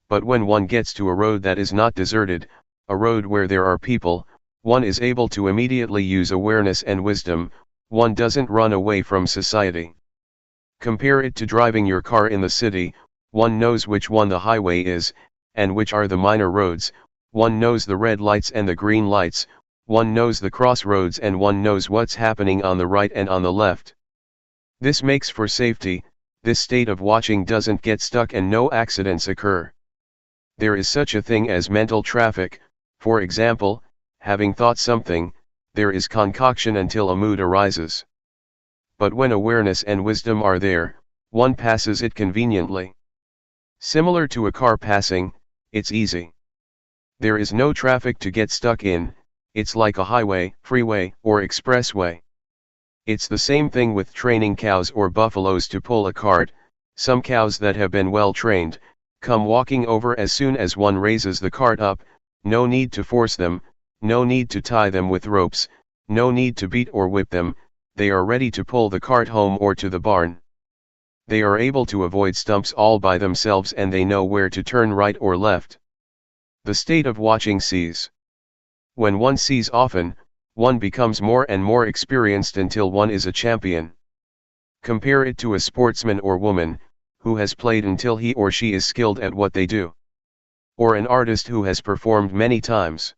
But when one gets to a road that is not deserted, a road where there are people, one is able to immediately use awareness and wisdom, one doesn't run away from society. Compare it to driving your car in the city, one knows which one the highway is, and which are the minor roads, one knows the red lights and the green lights, one knows the crossroads and one knows what's happening on the right and on the left. This makes for safety, this state of watching doesn't get stuck and no accidents occur. There is such a thing as mental traffic, for example, having thought something, there is concoction until a mood arises. But when awareness and wisdom are there, one passes it conveniently. Similar to a car passing, it's easy. There is no traffic to get stuck in, it's like a highway, freeway, or expressway. It's the same thing with training cows or buffaloes to pull a cart. Some cows that have been well trained, come walking over as soon as one raises the cart up, no need to force them, no need to tie them with ropes, no need to beat or whip them, they are ready to pull the cart home or to the barn. They are able to avoid stumps all by themselves and they know where to turn right or left. The state of watching sees. When one sees often, one becomes more and more experienced until one is a champion. Compare it to a sportsman or woman, who has played until he or she is skilled at what they do. Or an artist who has performed many times.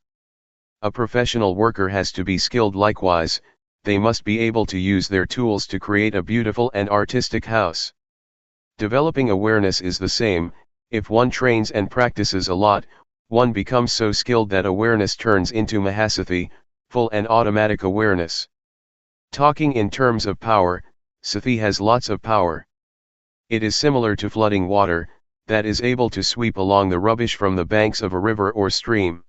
A professional worker has to be skilled likewise, they must be able to use their tools to create a beautiful and artistic house. Developing awareness is the same, if one trains and practices a lot, one becomes so skilled that awareness turns into Mahasathi, full and automatic awareness. Talking in terms of power, Sathi has lots of power. It is similar to flooding water, that is able to sweep along the rubbish from the banks of a river or stream.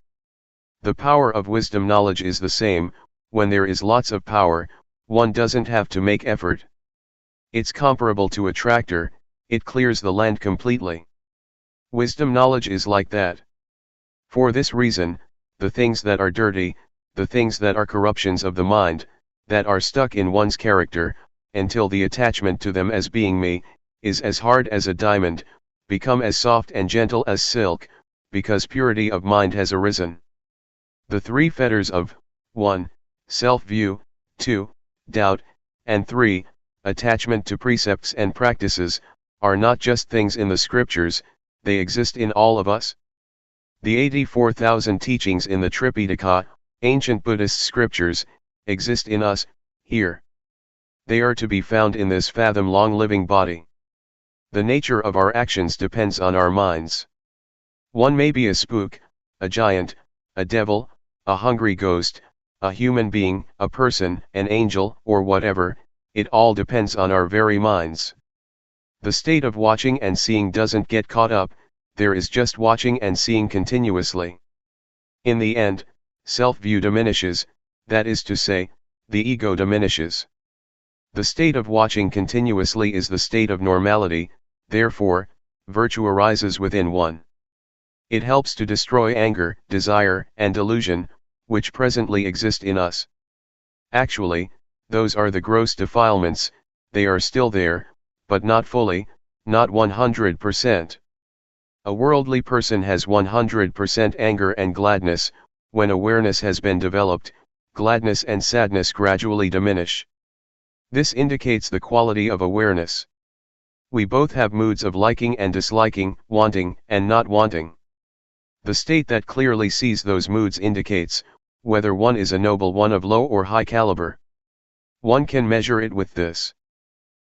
The power of wisdom knowledge is the same, when there is lots of power, one doesn't have to make effort. It's comparable to a tractor, it clears the land completely. Wisdom knowledge is like that. For this reason, the things that are dirty, the things that are corruptions of the mind, that are stuck in one's character, until the attachment to them as being me, is as hard as a diamond, become as soft and gentle as silk, because purity of mind has arisen. The three fetters of 1. Self-view, 2. Doubt, and 3. Attachment to precepts and practices, are not just things in the scriptures, they exist in all of us. The 84,000 teachings in the Tripitaka, ancient Buddhist scriptures, exist in us, here. They are to be found in this fathom-long living body. The nature of our actions depends on our minds. One may be a spook, a giant, a devil, a hungry ghost, a human being, a person, an angel, or whatever, it all depends on our very minds. The state of watching and seeing doesn't get caught up, there is just watching and seeing continuously. In the end, self-view diminishes, that is to say, the ego diminishes. The state of watching continuously is the state of normality, therefore, virtue arises within one. It helps to destroy anger, desire, and delusion, which presently exist in us. Actually, those are the gross defilements, they are still there, but not fully, not 100%. A worldly person has 100% anger and gladness. When awareness has been developed, gladness and sadness gradually diminish. This indicates the quality of awareness. We both have moods of liking and disliking, wanting and not wanting. The state that clearly sees those moods indicates whether one is a noble one of low or high caliber. One can measure it with this.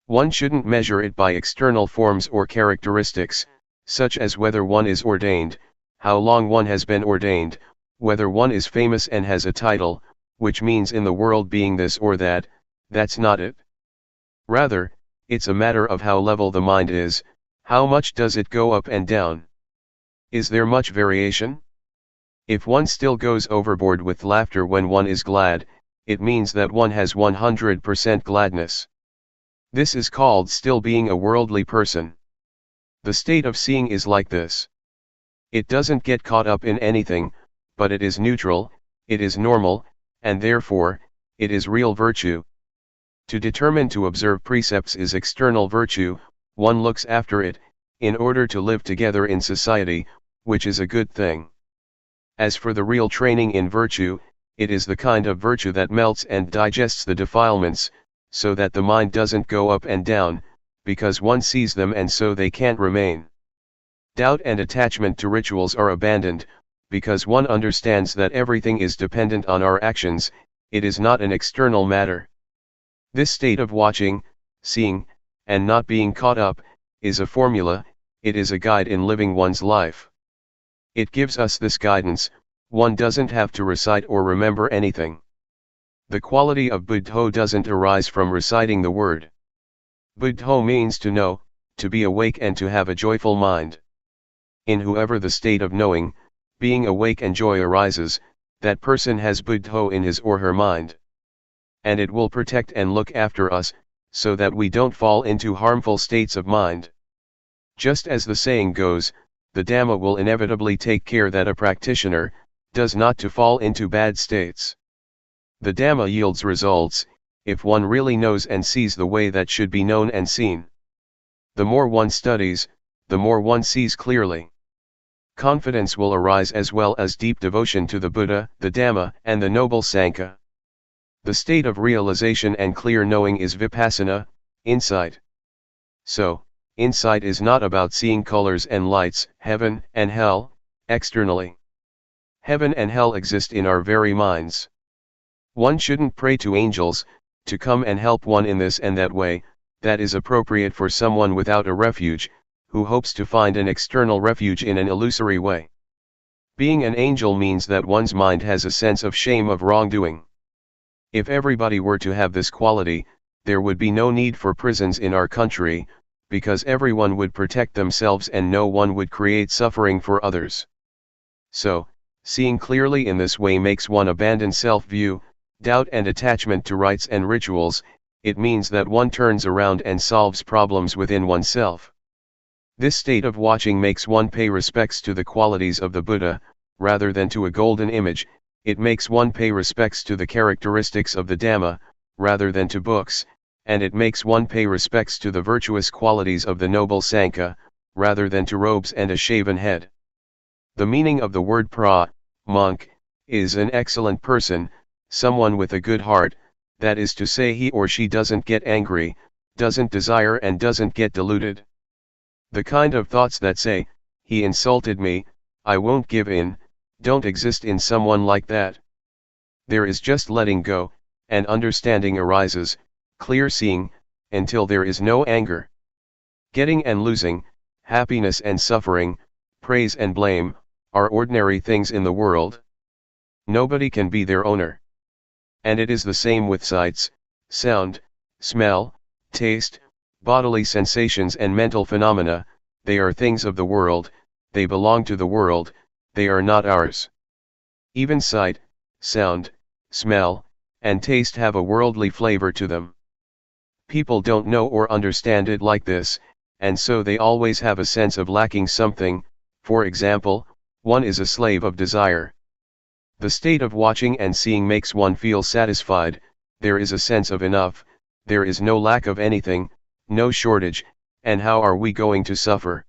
One shouldn't measure it by external forms or characteristics, such as whether one is ordained, how long one has been ordained, whether one is famous and has a title, which means in the world being this or that, that's not it. Rather, it's a matter of how level the mind is, how much does it go up and down. Is there much variation? If one still goes overboard with laughter when one is glad, it means that one has 100% gladness. This is called still being a worldly person. The state of seeing is like this. It doesn't get caught up in anything, but it is neutral, it is normal, and therefore, it is real virtue. To determine to observe precepts is external virtue, one looks after it, in order to live together in society, which is a good thing. As for the real training in virtue, it is the kind of virtue that melts and digests the defilements, so that the mind doesn't go up and down, because one sees them and so they can't remain. Doubt and attachment to rituals are abandoned, because one understands that everything is dependent on our actions, it is not an external matter. This state of watching, seeing, and not being caught up, is a formula, it is a guide in living one's life. It gives us this guidance, one doesn't have to recite or remember anything. The quality of buddho doesn't arise from reciting the word. Buddho means to know, to be awake and to have a joyful mind. In whoever the state of knowing, being awake and joy arises, that person has buddho in his or her mind. And it will protect and look after us, so that we don't fall into harmful states of mind. Just as the saying goes, the Dhamma will inevitably take care that a practitioner does not to fall into bad states. The Dhamma yields results, if one really knows and sees the way that should be known and seen. The more one studies, the more one sees clearly. Confidence will arise as well as deep devotion to the Buddha, the Dhamma, and the Noble Sangha. The state of realization and clear knowing is Vipassana, insight. So, insight is not about seeing colors and lights, heaven and hell, externally. Heaven and hell exist in our very minds. One shouldn't pray to angels, to come and help one in this and that way, that is appropriate for someone without a refuge, who hopes to find an external refuge in an illusory way. Being an angel means that one's mind has a sense of shame of wrongdoing. If everybody were to have this quality, there would be no need for prisons in our country, because everyone would protect themselves and no one would create suffering for others. So, seeing clearly in this way makes one abandon self-view, doubt and attachment to rites and rituals. It means that one turns around and solves problems within oneself. This state of watching makes one pay respects to the qualities of the Buddha, rather than to a golden image. It makes one pay respects to the characteristics of the Dhamma, rather than to books, and it makes one pay respects to the virtuous qualities of the noble Sanka, rather than to robes and a shaven head. The meaning of the word pra, monk, is an excellent person, someone with a good heart, that is to say he or she doesn't get angry, doesn't desire and doesn't get deluded. The kind of thoughts that say, he insulted me, I won't give in, don't exist in someone like that. There is just letting go, and understanding arises, clear seeing, until there is no anger. Getting and losing, happiness and suffering, praise and blame, are ordinary things in the world. Nobody can be their owner. And it is the same with sights, sound, smell, taste, bodily sensations and mental phenomena. They are things of the world, they belong to the world, they are not ours. Even sight, sound, smell, and taste have a worldly flavor to them. People don't know or understand it like this, and so they always have a sense of lacking something. For example, one is a slave of desire. The state of watching and seeing makes one feel satisfied, there is a sense of enough, there is no lack of anything, no shortage, and how are we going to suffer?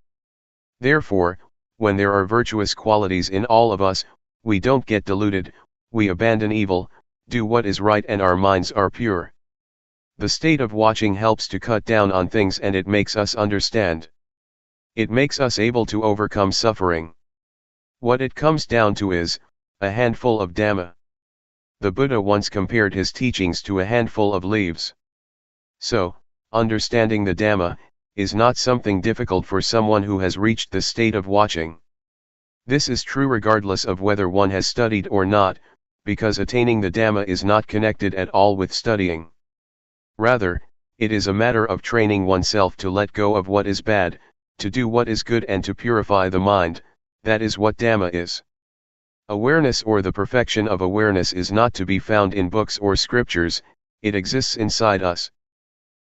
Therefore, when there are virtuous qualities in all of us, we don't get deluded, we abandon evil, do what is right and our minds are pure. The state of watching helps to cut down on things and it makes us understand. It makes us able to overcome suffering. What it comes down to is, a handful of Dhamma. The Buddha once compared his teachings to a handful of leaves. So, understanding the Dhamma, is not something difficult for someone who has reached the state of watching. This is true regardless of whether one has studied or not, because attaining the Dhamma is not connected at all with studying. Rather, it is a matter of training oneself to let go of what is bad, to do what is good and to purify the mind. That is what Dhamma is. Awareness or the perfection of awareness is not to be found in books or scriptures, it exists inside us.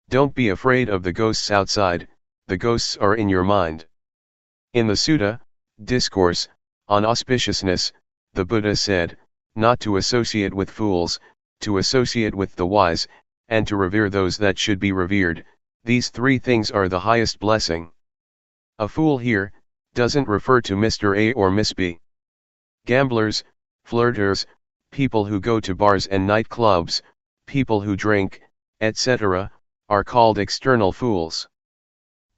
Don't be afraid of the ghosts outside, the ghosts are in your mind. In the Sutta, Discourse, on Auspiciousness, the Buddha said, not to associate with fools, to associate with the wise, and to revere those that should be revered, these three things are the highest blessing. A fool here, doesn't refer to Mr. A or Miss B. Gamblers, flirters, people who go to bars and nightclubs, people who drink, etc., are called external fools.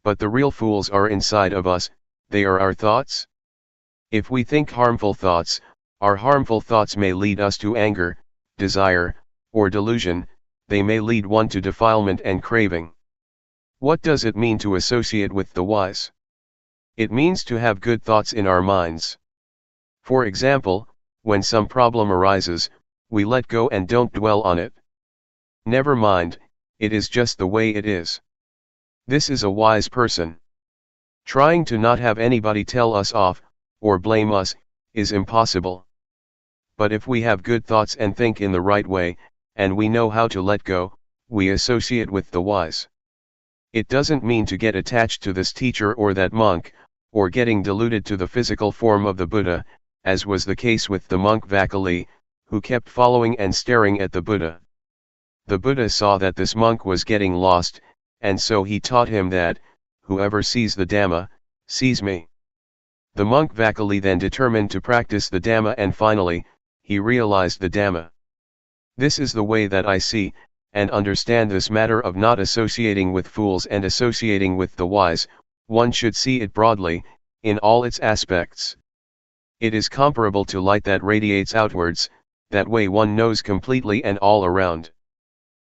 But the real fools are inside of us, they are our thoughts. If we think harmful thoughts, our harmful thoughts may lead us to anger, desire, or delusion, they may lead one to defilement and craving. What does it mean to associate with the wise? It means to have good thoughts in our minds. For example, when some problem arises, we let go and don't dwell on it. Never mind, it is just the way it is. This is a wise person. Trying to not have anybody tell us off, or blame us, is impossible. But if we have good thoughts and think in the right way, and we know how to let go, we associate with the wise. It doesn't mean to get attached to this teacher or that monk, or getting deluded to the physical form of the Buddha, as was the case with the monk Vakali, who kept following and staring at the Buddha. The Buddha saw that this monk was getting lost, and so he taught him that, whoever sees the Dhamma, sees me. The monk Vakali then determined to practice the Dhamma and finally, he realized the Dhamma. This is the way that I see, and understand this matter of not associating with fools and associating with the wise. One should see it broadly, in all its aspects. It is comparable to light that radiates outwards, that way one knows completely and all around.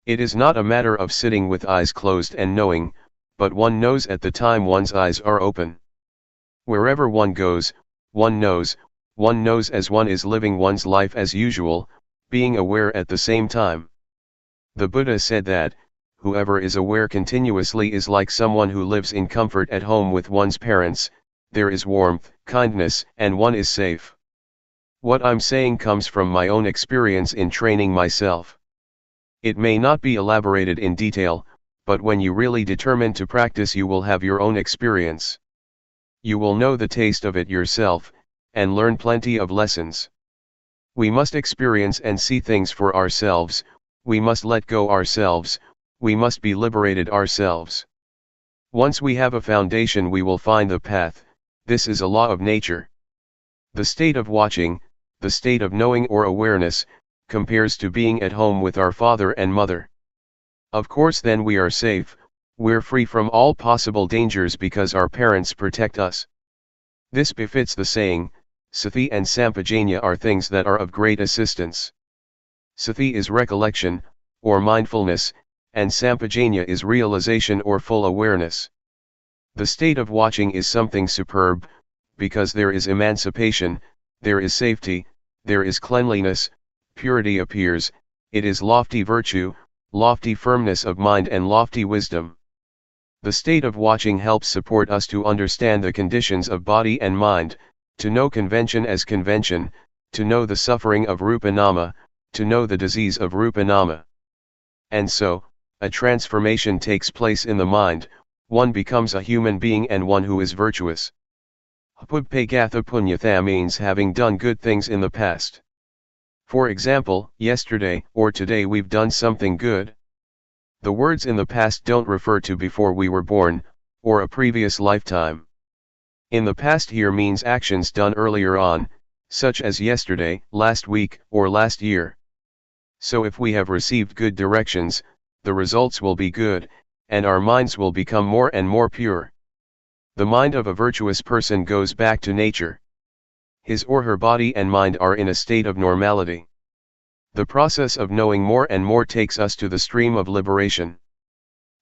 It is not a matter of sitting with eyes closed and knowing, but one knows at the time one's eyes are open. Wherever one goes, one knows as one is living one's life as usual, being aware at the same time. The Buddha said that, whoever is aware continuously is like someone who lives in comfort at home with one's parents, there is warmth, kindness, and one is safe. What I'm saying comes from my own experience in training myself. It may not be elaborated in detail, but when you really determine to practice you will have your own experience. You will know the taste of it yourself, and learn plenty of lessons. We must experience and see things for ourselves, we must let go ourselves, we must be liberated ourselves. Once we have a foundation we will find the path, this is a law of nature. The state of watching, the state of knowing or awareness, compares to being at home with our father and mother. Of course then we are safe, we're free from all possible dangers because our parents protect us. This befits the saying, Sati and Sampajanya are things that are of great assistance. Sati is recollection, or mindfulness, and Sampajanya is realization or full awareness. The state of watching is something superb, because there is emancipation, there is safety, there is cleanliness, purity appears, it is lofty virtue, lofty firmness of mind and lofty wisdom. The state of watching helps support us to understand the conditions of body and mind, to know convention as convention, to know the suffering of Rupanama, to know the disease of Rupanama. And so, a transformation takes place in the mind, one becomes a human being and one who is virtuous. Pubpegatha punyatha means having done good things in the past. For example, yesterday or today we've done something good. The words in the past don't refer to before we were born, or a previous lifetime. In the past here means actions done earlier on, such as yesterday, last week, or last year. So if we have received good directions, the results will be good, and our minds will become more and more pure. The mind of a virtuous person goes back to nature. His or her body and mind are in a state of normality. The process of knowing more and more takes us to the stream of liberation.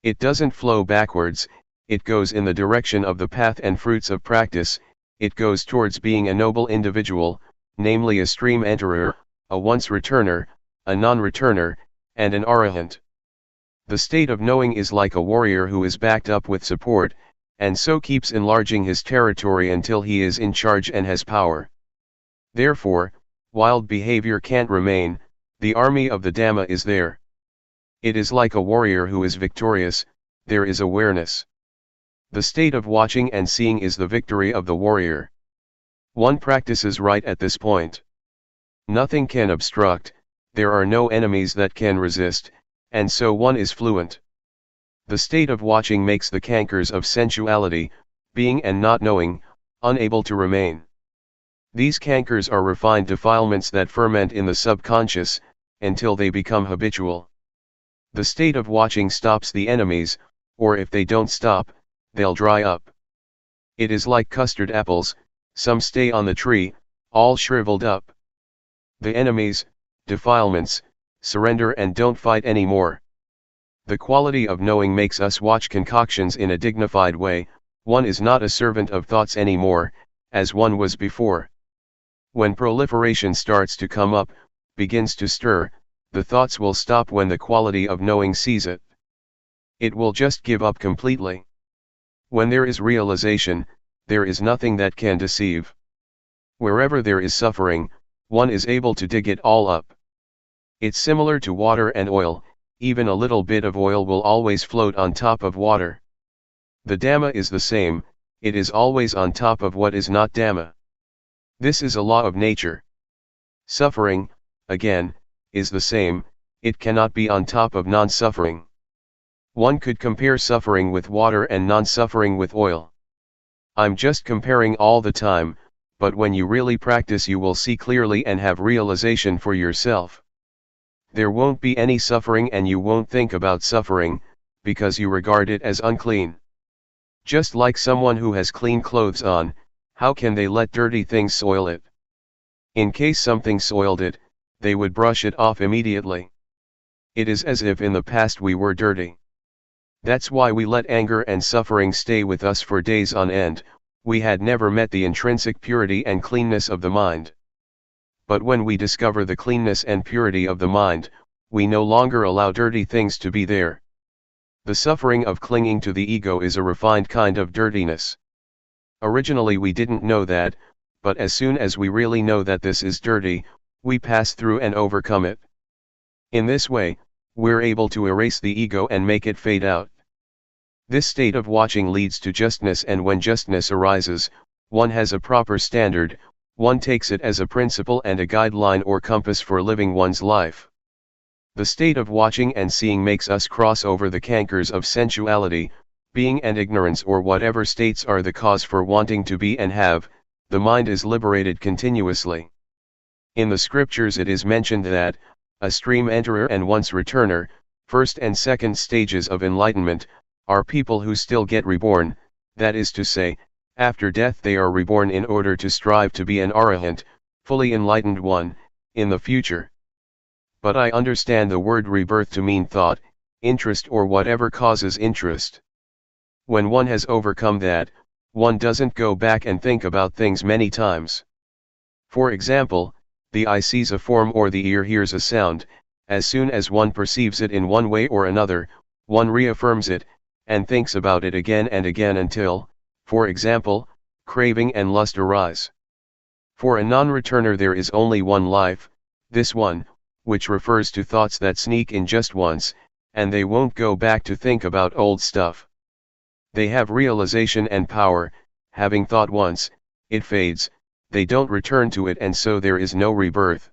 It doesn't flow backwards, it goes in the direction of the path and fruits of practice, it goes towards being a noble individual, namely a stream enterer, a once returner, a non-returner, and an arahant. The state of knowing is like a warrior who is backed up with support, and so keeps enlarging his territory until he is in charge and has power. Therefore, wild behavior can't remain, the army of the Dhamma is there. It is like a warrior who is victorious, there is awareness. The state of watching and seeing is the victory of the warrior. One practices right at this point. Nothing can obstruct, there are no enemies that can resist, and so one is fluent. The state of watching makes the cankers of sensuality, being and not knowing, unable to remain. These cankers are refined defilements that ferment in the subconscious, until they become habitual. The state of watching stops the enemies, or if they don't stop, they'll dry up. It is like custard apples, some stay on the tree, all shriveled up. The enemies, defilements, surrender and don't fight anymore. The quality of knowing makes us watch concoctions in a dignified way, one is not a servant of thoughts anymore, as one was before. When proliferation starts to come up, begins to stir, the thoughts will stop when the quality of knowing sees it. It will just give up completely. When there is realization, there is nothing that can deceive. Wherever there is suffering, one is able to dig it all up. It's similar to water and oil, even a little bit of oil will always float on top of water. The Dhamma is the same, it is always on top of what is not Dhamma. This is a law of nature. Suffering, again, is the same, it cannot be on top of non-suffering. One could compare suffering with water and non-suffering with oil. I'm just comparing all the time, but when you really practice you will see clearly and have realization for yourself. There won't be any suffering and you won't think about suffering, because you regard it as unclean. Just like someone who has clean clothes on, how can they let dirty things soil it? In case something soiled it, they would brush it off immediately. It is as if in the past we were dirty. That's why we let anger and suffering stay with us for days on end, we had never met the intrinsic purity and cleanness of the mind. But when we discover the cleanness and purity of the mind, we no longer allow dirty things to be there. The suffering of clinging to the ego is a refined kind of dirtiness. Originally we didn't know that, but as soon as we really know that this is dirty, we pass through and overcome it. In this way, we're able to erase the ego and make it fade out. This state of watching leads to justness, and when justness arises, one has a proper standard, one takes it as a principle and a guideline or compass for living one's life. The state of watching and seeing makes us cross over the cankers of sensuality, being and ignorance or whatever states are the cause for wanting to be and have. The mind is liberated continuously. In the scriptures it is mentioned that, a stream enterer and once returner, first and second stages of enlightenment, are people who still get reborn, that is to say, after death they are reborn in order to strive to be an arahant, fully enlightened one, in the future. But I understand the word rebirth to mean thought, interest or whatever causes interest. When one has overcome that, one doesn't go back and think about things many times. For example, the eye sees a form or the ear hears a sound, as soon as one perceives it in one way or another, one reaffirms it, and thinks about it again and again until, for example, craving and lust arise. For a non-returner there is only one life, this one, which refers to thoughts that sneak in just once, and they won't go back to think about old stuff. They have realization and power, having thought once, it fades, they don't return to it and so there is no rebirth.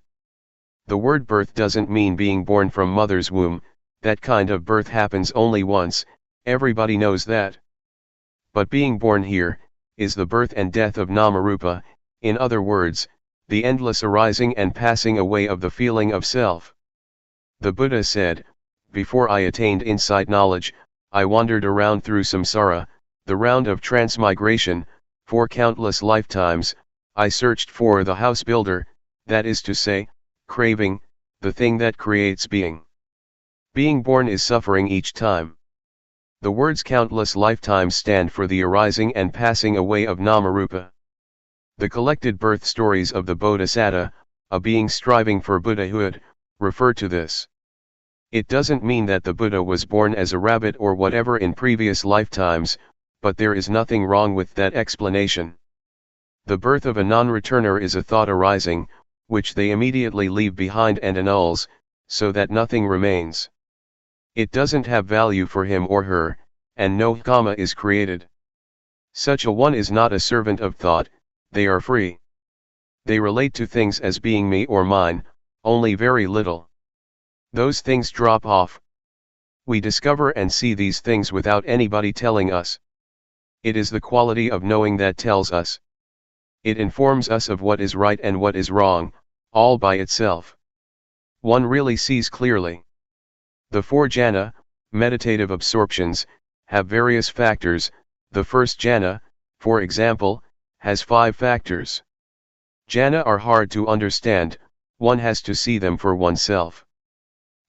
The word birth doesn't mean being born from mother's womb, that kind of birth happens only once, everybody knows that. But being born here, is the birth and death of Namarupa, in other words, the endless arising and passing away of the feeling of self. The Buddha said, before I attained insight knowledge, I wandered around through samsara, the round of transmigration, for countless lifetimes. I searched for the house builder, that is to say, craving, the thing that creates being. Being born is suffering each time. The words countless lifetimes stand for the arising and passing away of Namarupa. The collected birth stories of the Bodhisattva, a being striving for Buddhahood, refer to this. It doesn't mean that the Buddha was born as a rabbit or whatever in previous lifetimes, but there is nothing wrong with that explanation. The birth of a non-returner is a thought arising, which they immediately leave behind and annuls, so that nothing remains. It doesn't have value for him or her, and no karma is created. Such a one is not a servant of thought, they are free. They relate to things as being me or mine, only very little. Those things drop off. We discover and see these things without anybody telling us. It is the quality of knowing that tells us. It informs us of what is right and what is wrong, all by itself. One really sees clearly. The four jhana, meditative absorptions, have various factors. The first jhana, for example, has 5 factors. Jhana are hard to understand, one has to see them for oneself.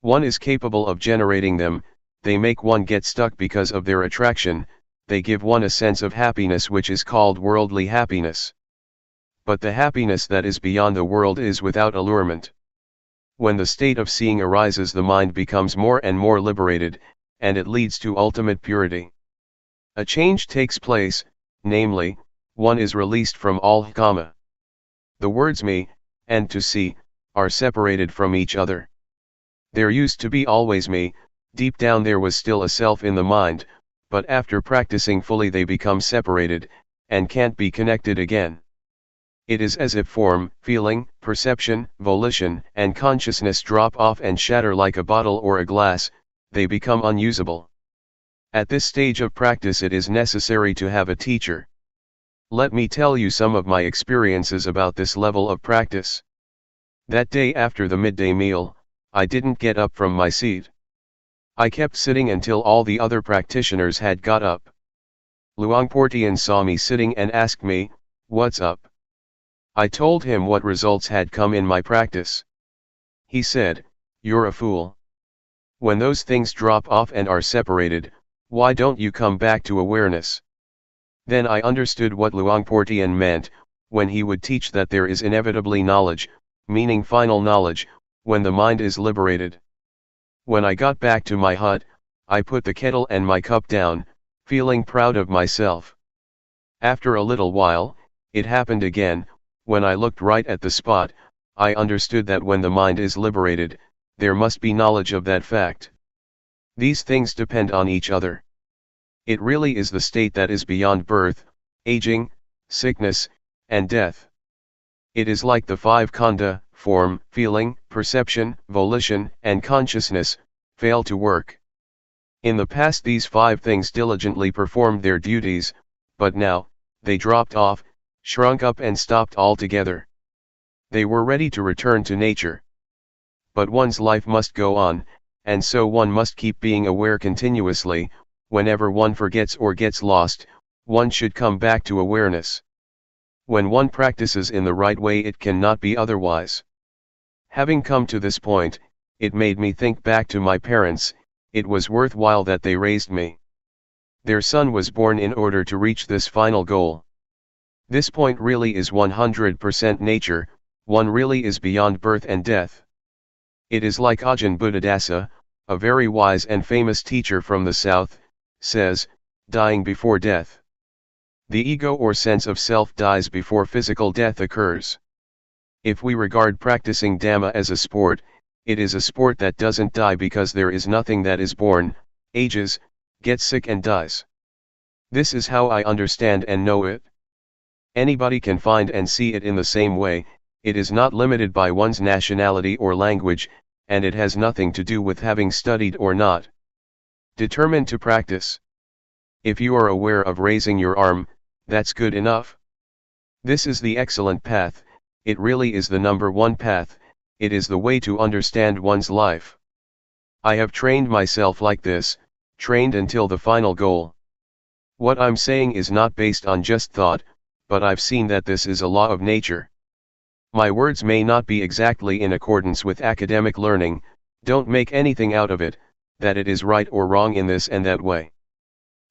One is capable of generating them, they make one get stuck because of their attraction, they give one a sense of happiness which is called worldly happiness. But the happiness that is beyond the world is without allurement. When the state of seeing arises, the mind becomes more and more liberated, and it leads to ultimate purity. A change takes place, namely, one is released from all kama. The words me, and to see, are separated from each other. There used to be always me, deep down there was still a self in the mind, but after practicing fully they become separated, and can't be connected again. It is as if form, feeling, perception, volition, and consciousness drop off and shatter like a bottle or a glass, they become unusable. At this stage of practice it is necessary to have a teacher. Let me tell you some of my experiences about this level of practice. That day after the midday meal, I didn't get up from my seat. I kept sitting until all the other practitioners had got up. Luangpor Teean saw me sitting and asked me, "What's up?" I told him what results had come in my practice. He said, "You're a fool. When those things drop off and are separated, why don't you come back to awareness?" Then I understood what Luangpor Teean meant, when he would teach that there is inevitably knowledge, meaning final knowledge, when the mind is liberated. When I got back to my hut, I put the kettle and my cup down, feeling proud of myself. After a little while, it happened again. When I looked right at the spot, I understood that when the mind is liberated, there must be knowledge of that fact. These things depend on each other. It really is the state that is beyond birth, aging, sickness, and death. It is like the 5 khandha, form, feeling, perception, volition, and consciousness, fail to work. In the past these 5 things diligently performed their duties, but now, they dropped off, shrunk up and stopped altogether. They were ready to return to nature. But one's life must go on, and so one must keep being aware continuously. Whenever one forgets or gets lost, one should come back to awareness. When one practices in the right way, it cannot be otherwise. Having come to this point, it made me think back to my parents. It was worthwhile that they raised me. Their son was born in order to reach this final goal. This point really is 100% nature, one really is beyond birth and death. It is like Ajahn Buddhadasa, a very wise and famous teacher from the south, says, dying before death. The ego or sense of self dies before physical death occurs. If we regard practicing Dhamma as a sport, it is a sport that doesn't die because there is nothing that is born, ages, gets sick and dies. This is how I understand and know it. Anybody can find and see it in the same way. It is not limited by one's nationality or language, and it has nothing to do with having studied or not. Determined to practice. If you are aware of raising your arm, that's good enough. This is the excellent path, it really is the number one path, it is the way to understand one's life. I have trained myself like this, trained until the final goal. What I'm saying is not based on just thought, but I've seen that this is a law of nature. My words may not be exactly in accordance with academic learning, don't make anything out of it, that it is right or wrong in this and that way.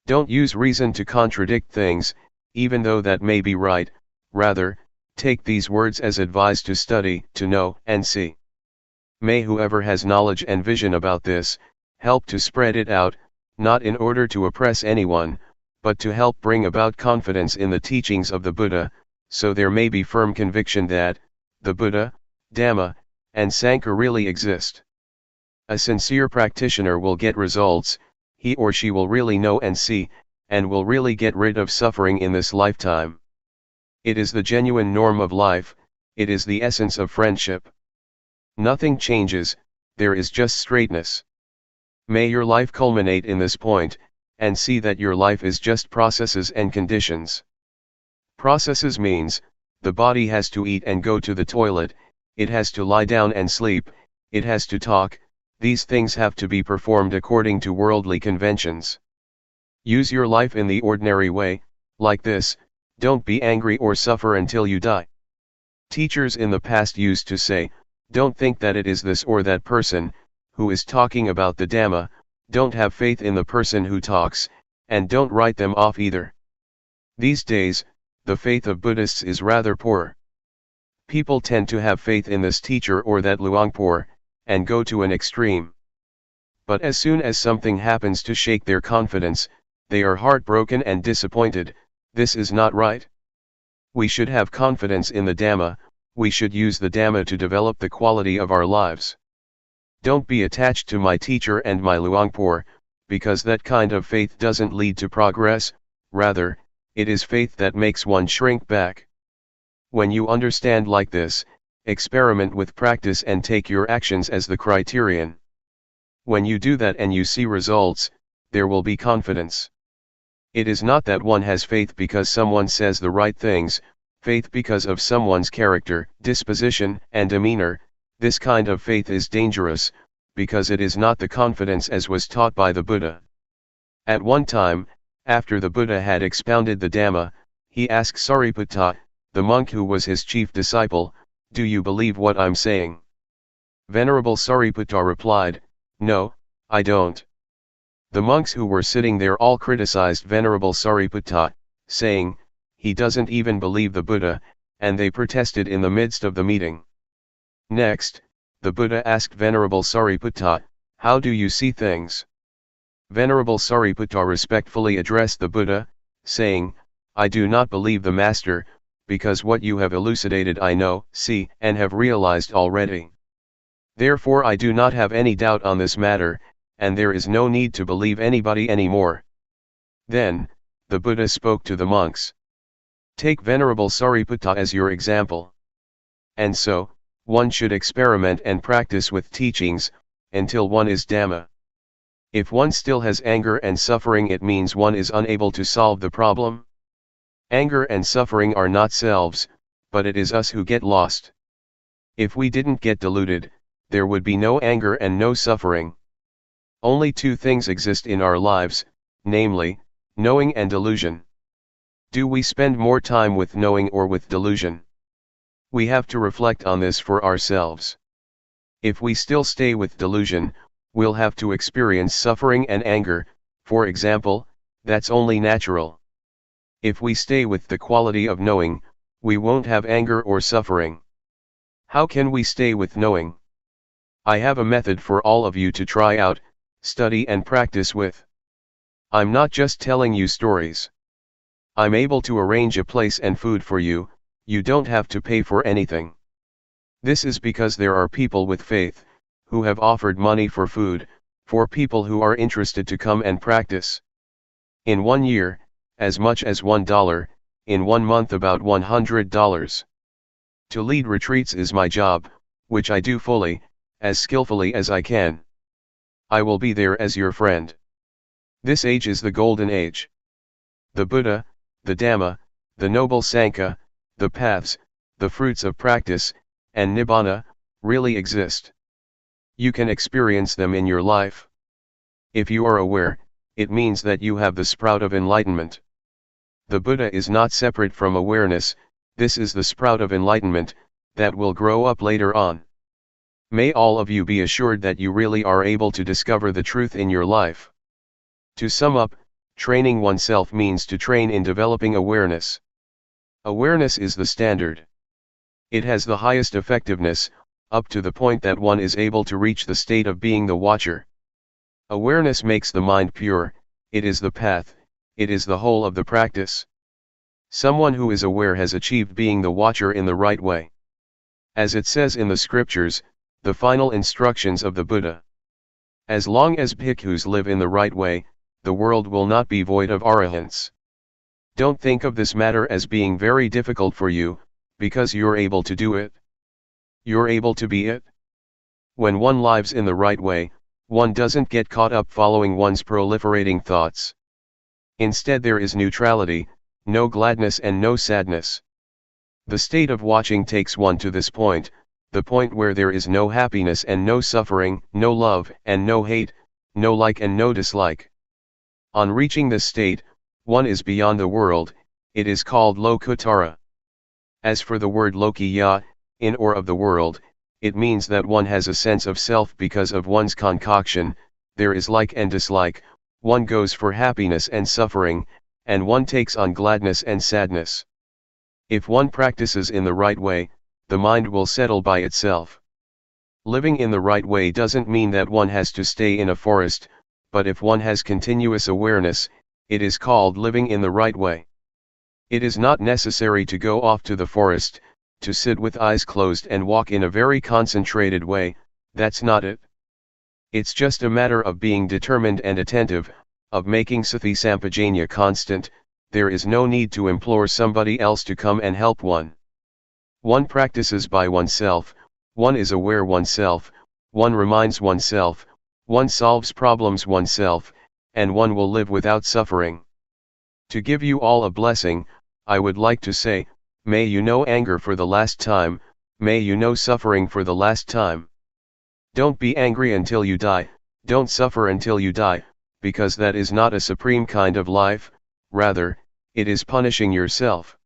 Don't use reason to contradict things, even though that may be right, rather, take these words as advice to study, to know, and see. May whoever has knowledge and vision about this, help to spread it out, not in order to oppress anyone, but to help bring about confidence in the teachings of the Buddha, so there may be firm conviction that, the Buddha, Dhamma, and Sangha really exist. A sincere practitioner will get results, he or she will really know and see, and will really get rid of suffering in this lifetime. It is the genuine norm of life, it is the essence of friendship. Nothing changes, there is just straightness. May your life culminate in this point, and see that your life is just processes and conditions. Processes means, the body has to eat and go to the toilet, it has to lie down and sleep, it has to talk, these things have to be performed according to worldly conventions. Use your life in the ordinary way, like this, don't be angry or suffer until you die. Teachers in the past used to say, don't think that it is this or that person, who is talking about the Dhamma, don't have faith in the person who talks, and don't write them off either. These days, the faith of Buddhists is rather poor. People tend to have faith in this teacher or that Luangpor, and go to an extreme. But as soon as something happens to shake their confidence, they are heartbroken and disappointed. This is not right. We should have confidence in the Dhamma, we should use the Dhamma to develop the quality of our lives. Don't be attached to my teacher and my Luangpor, because that kind of faith doesn't lead to progress, rather, it is faith that makes one shrink back. When you understand like this, experiment with practice and take your actions as the criterion. When you do that and you see results, there will be confidence. It is not that one has faith because someone says the right things, faith because of someone's character, disposition, and demeanor. This kind of faith is dangerous, because it is not the confidence as was taught by the Buddha. At one time, after the Buddha had expounded the Dhamma, he asked Sariputta, the monk who was his chief disciple, do you believe what I'm saying? Venerable Sariputta replied, no, I don't. The monks who were sitting there all criticized Venerable Sariputta, saying, he doesn't even believe the Buddha, and they protested in the midst of the meeting. Next, the Buddha asked Venerable Sariputta, how do you see things? Venerable Sariputta respectfully addressed the Buddha, saying, I do not believe the Master, because what you have elucidated I know, see, and have realized already. Therefore I do not have any doubt on this matter, and there is no need to believe anybody anymore. Then, the Buddha spoke to the monks. Take Venerable Sariputta as your example. And so, one should experiment and practice with teachings, until one is Dhamma. If one still has anger and suffering, it means one is unable to solve the problem. Anger and suffering are not selves, but it is us who get lost. If we didn't get deluded, there would be no anger and no suffering. Only two things exist in our lives, namely, knowing and delusion. Do we spend more time with knowing or with delusion? We have to reflect on this for ourselves. If we still stay with delusion, we'll have to experience suffering and anger, for example, that's only natural. If we stay with the quality of knowing, we won't have anger or suffering. How can we stay with knowing? I have a method for all of you to try out, study and practice with. I'm not just telling you stories. I'm able to arrange a place and food for you, you don't have to pay for anything. This is because there are people with faith, who have offered money for food, for people who are interested to come and practice. In 1 year, as much as $1, in 1 month about $100. To lead retreats is my job, which I do fully, as skillfully as I can. I will be there as your friend. This age is the golden age. The Buddha, the Dhamma, the Noble Sangha, the paths, the fruits of practice, and Nibbana, really exist. You can experience them in your life. If you are aware, it means that you have the sprout of enlightenment. The Buddha is not separate from awareness, this is the sprout of enlightenment, that will grow up later on. May all of you be assured that you really are able to discover the truth in your life. To sum up, training oneself means to train in developing awareness. Awareness is the standard. It has the highest effectiveness, up to the point that one is able to reach the state of being the watcher. Awareness makes the mind pure, it is the path, it is the whole of the practice. Someone who is aware has achieved being the watcher in the right way. As it says in the scriptures, the final instructions of the Buddha. As long as bhikkhus live in the right way, the world will not be void of arahants. Don't think of this matter as being very difficult for you, because you're able to do it. You're able to be it. When one lives in the right way, one doesn't get caught up following one's proliferating thoughts. Instead there is neutrality, no gladness and no sadness. The state of watching takes one to this point, the point where there is no happiness and no suffering, no love and no hate, no like and no dislike. On reaching this state, one is beyond the world, it is called Lokuttara. As for the word Lokiya, in or of the world, it means that one has a sense of self because of one's concoction, there is like and dislike, one goes for happiness and suffering, and one takes on gladness and sadness. If one practices in the right way, the mind will settle by itself. Living in the right way doesn't mean that one has to stay in a forest, but if one has continuous awareness, it is called living in the right way. It is not necessary to go off to the forest, to sit with eyes closed and walk in a very concentrated way, that's not it. It's just a matter of being determined and attentive, of making sati sampajanya constant, there is no need to implore somebody else to come and help one. One practices by oneself, one is aware oneself, one reminds oneself, one solves problems oneself, and one will live without suffering. To give you all a blessing, I would like to say, may you know anger for the last time, may you know suffering for the last time. Don't be angry until you die, don't suffer until you die, because that is not a supreme kind of life, rather, it is punishing yourself.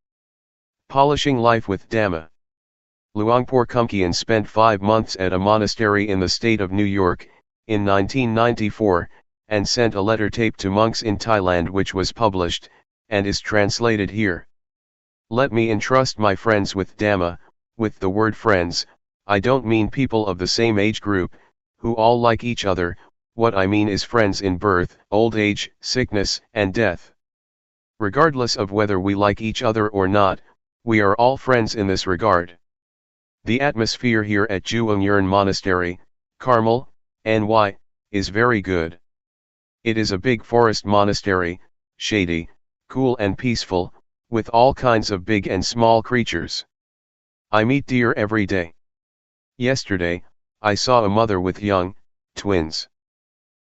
Polishing life with Dhamma. Luangpor Teean spent 5 months at a monastery in the state of New York, in 1994, and sent a letter tape to monks in Thailand which was published, and is translated here. Let me entrust my friends with Dhamma. With the word friends, I don't mean people of the same age group, who all like each other, what I mean is friends in birth, old age, sickness, and death. Regardless of whether we like each other or not, we are all friends in this regard. The atmosphere here at Juangyuran Monastery, Carmel, NY, is very good. It is a big forest monastery, shady, cool and peaceful, with all kinds of big and small creatures. I meet deer every day. Yesterday, I saw a mother with young twins.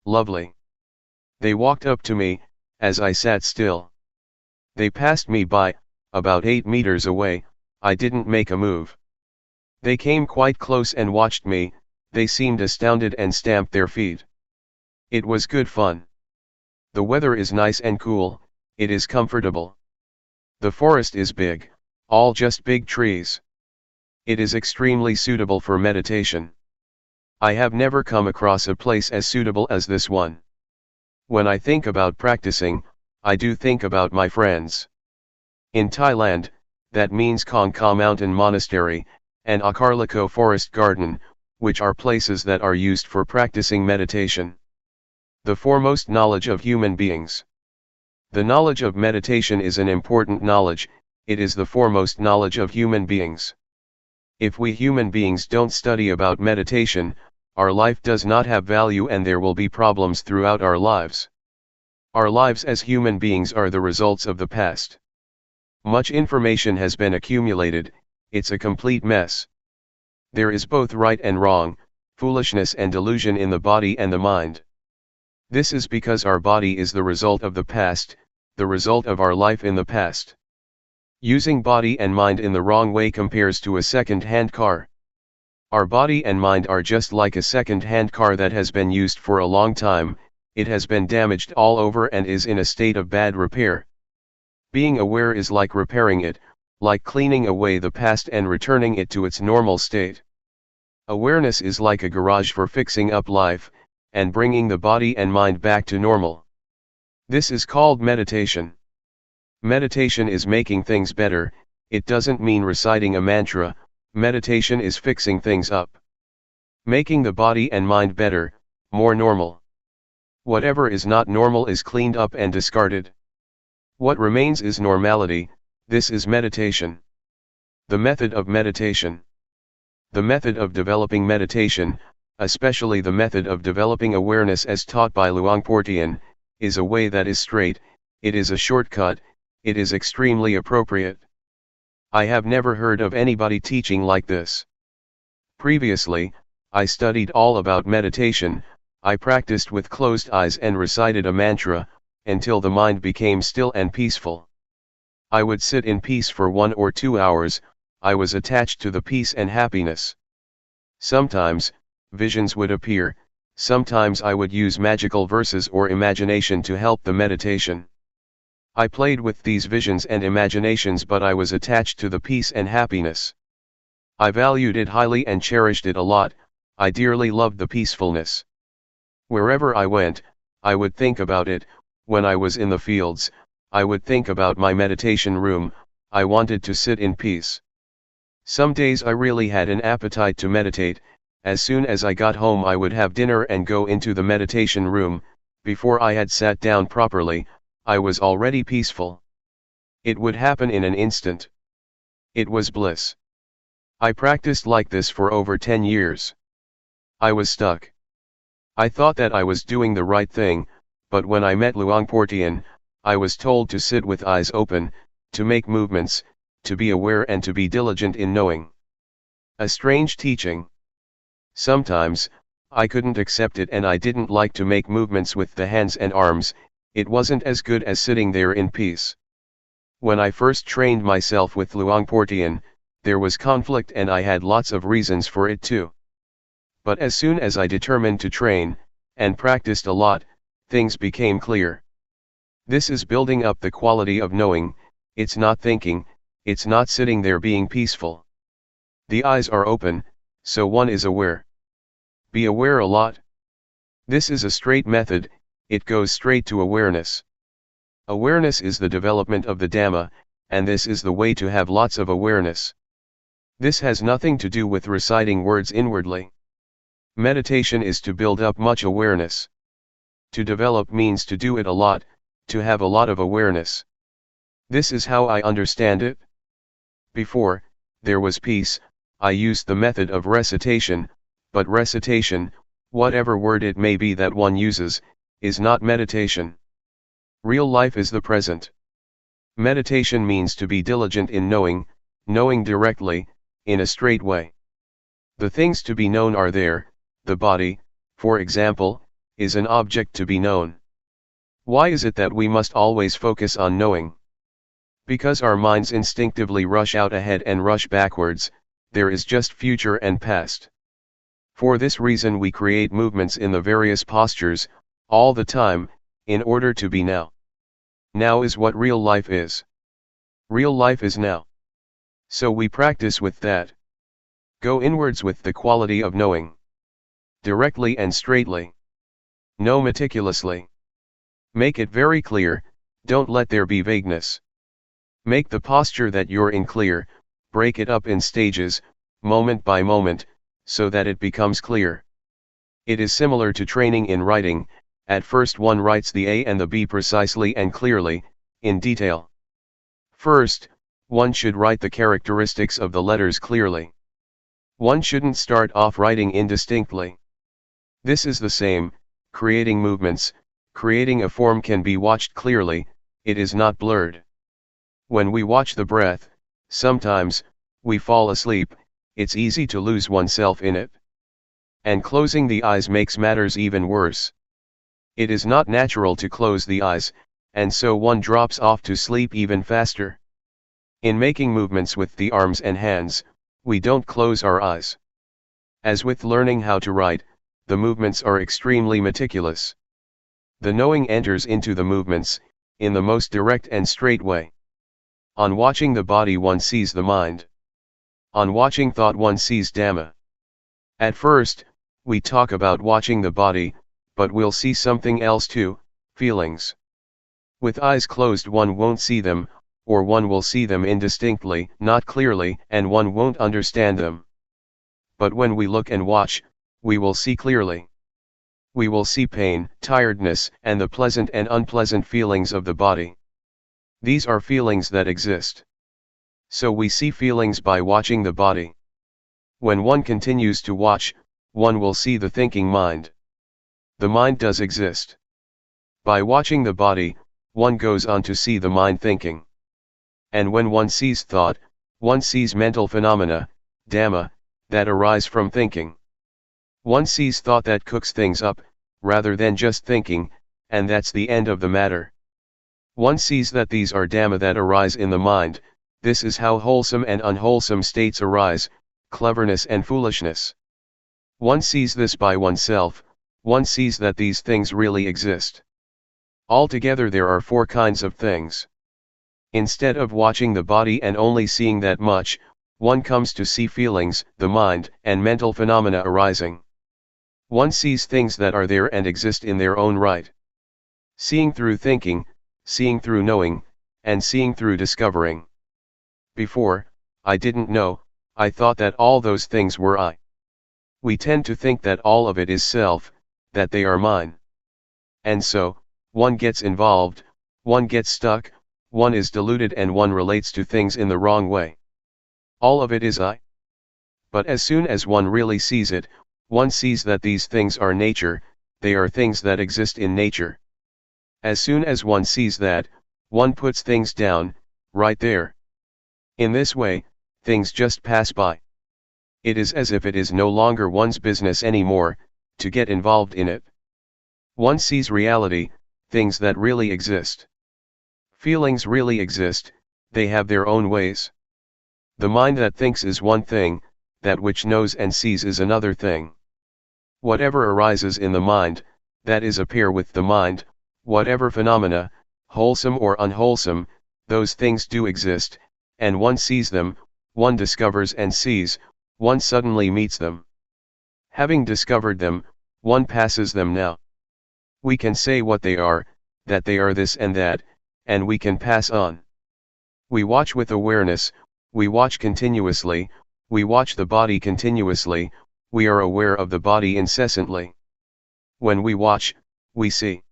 Lovely. They walked up to me, as I sat still. They passed me by, about 8 meters away. I didn't make a move. They came quite close and watched me. They seemed astounded and stamped their feet. It was good fun. The weather is nice and cool, it is comfortable. The forest is big, all just big trees. It is extremely suitable for meditation. I have never come across a place as suitable as this one. When I think about practicing, I do think about my friends. In Thailand, that means Khong Ka Mountain Monastery, and Akarliko Forest Garden, which are places that are used for practicing meditation. The foremost knowledge of human beings. The knowledge of meditation is an important knowledge, it is the foremost knowledge of human beings. If we human beings don't study about meditation, our life does not have value and there will be problems throughout our lives. Our lives as human beings are the results of the past. Much information has been accumulated, it's a complete mess. There is both right and wrong, foolishness and delusion in the body and the mind. This is because our body is the result of the past, the result of our life in the past. Using body and mind in the wrong way compares to a second-hand car. Our body and mind are just like a second-hand car that has been used for a long time, it has been damaged all over and is in a state of bad repair. Being aware is like repairing it, like cleaning away the past and returning it to its normal state. Awareness is like a garage for fixing up life, and bringing the body and mind back to normal. This is called meditation. Meditation is making things better, it doesn't mean reciting a mantra, meditation is fixing things up. Making the body and mind better, more normal. Whatever is not normal is cleaned up and discarded. What remains is normality, this is meditation. The method of meditation. The method of developing meditation, especially the method of developing awareness as taught by Luangpor Teean, is a way that is straight, it is a shortcut, it is extremely appropriate. I have never heard of anybody teaching like this. Previously, I studied all about meditation, I practiced with closed eyes and recited a mantra, until the mind became still and peaceful. I would sit in peace for 1 or 2 hours, I was attached to the peace and happiness. Sometimes, visions would appear, sometimes I would use magical verses or imagination to help the meditation. I played with these visions and imaginations but I was attached to the peace and happiness. I valued it highly and cherished it a lot, I dearly loved the peacefulness. Wherever I went, I would think about it, when I was in the fields, I would think about my meditation room, I wanted to sit in peace. Some days I really had an appetite to meditate. As soon as I got home I would have dinner and go into the meditation room, before I had sat down properly, I was already peaceful. It would happen in an instant. It was bliss. I practiced like this for over 10 years. I was stuck. I thought that I was doing the right thing, but when I met Luangpor Teean, I was told to sit with eyes open, to make movements, to be aware and to be diligent in knowing. A strange teaching. Sometimes, I couldn't accept it and I didn't like to make movements with the hands and arms, it wasn't as good as sitting there in peace. When I first trained myself with Luangpor Teean, there was conflict and I had lots of reasons for it too. But as soon as I determined to train, and practiced a lot, things became clear. This is building up the quality of knowing, it's not thinking, it's not sitting there being peaceful. The eyes are open, so one is aware. Be aware a lot. This is a straight method, it goes straight to awareness. Awareness is the development of the Dhamma, and this is the way to have lots of awareness. This has nothing to do with reciting words inwardly. Meditation is to build up much awareness. To develop means to do it a lot, to have a lot of awareness. This is how I understand it. Before, there was peace, I used the method of recitation, but recitation, whatever word it may be that one uses, is not meditation. Real life is the present. Meditation means to be diligent in knowing, knowing directly, in a straight way. The things to be known are there. The body, for example, is an object to be known. Why is it that we must always focus on knowing? Because our minds instinctively rush out ahead and rush backwards. There is just future and past. For this reason we create movements in the various postures, all the time, in order to be now. Now is what real life is. Real life is now. So we practice with that. Go inwards with the quality of knowing. Directly and straightly. Know meticulously. Make it very clear, don't let there be vagueness. Make the posture that you're in clear, break it up in stages, moment by moment, so that it becomes clear. It is similar to training in writing. At first one writes the A and the B precisely and clearly, in detail. First, one should write the characteristics of the letters clearly. One shouldn't start off writing indistinctly. This is the same, creating movements, creating a form can be watched clearly, it is not blurred. When we watch the breath, sometimes, we fall asleep, it's easy to lose oneself in it. And closing the eyes makes matters even worse. It is not natural to close the eyes, and so one drops off to sleep even faster. In making movements with the arms and hands, we don't close our eyes. As with learning how to write, the movements are extremely meticulous. The knowing enters into the movements, in the most direct and straight way. On watching the body one sees the mind. On watching thought one sees Dhamma. At first, we talk about watching the body, but we'll see something else too, feelings. With eyes closed one won't see them, or one will see them indistinctly, not clearly, and one won't understand them. But when we look and watch, we will see clearly. We will see pain, tiredness, and the pleasant and unpleasant feelings of the body. These are feelings that exist. So we see feelings by watching the body. When one continues to watch, one will see the thinking mind. The mind does exist. By watching the body, one goes on to see the mind thinking. And when one sees thought, one sees mental phenomena, Dhamma, that arise from thinking. One sees thought that cooks things up, rather than just thinking, and that's the end of the matter. One sees that these are Dhamma that arise in the mind. This is how wholesome and unwholesome states arise, cleverness and foolishness. One sees this by oneself, one sees that these things really exist. Altogether there are 4 kinds of things. Instead of watching the body and only seeing that much, one comes to see feelings, the mind, and mental phenomena arising. One sees things that are there and exist in their own right. Seeing through thinking, seeing through knowing, and seeing through discovering. Before, I didn't know, I thought that all those things were I. We tend to think that all of it is self, that they are mine. And so, one gets involved, one gets stuck, one is deluded and one relates to things in the wrong way. All of it is I. But as soon as one really sees it, one sees that these things are nature, they are things that exist in nature. As soon as one sees that, one puts things down, right there. In this way, things just pass by. It is as if it is no longer one's business anymore, to get involved in it. One sees reality, things that really exist. Feelings really exist, they have their own ways. The mind that thinks is one thing, that which knows and sees is another thing. Whatever arises in the mind, that is a pair with the mind, whatever phenomena, wholesome or unwholesome, those things do exist, and one sees them, one discovers and sees, one suddenly meets them. Having discovered them, one passes them now. We can say what they are, that they are this and that, and we can pass on. We watch with awareness, we watch continuously, we watch the body continuously, we are aware of the body incessantly. When we watch, we see.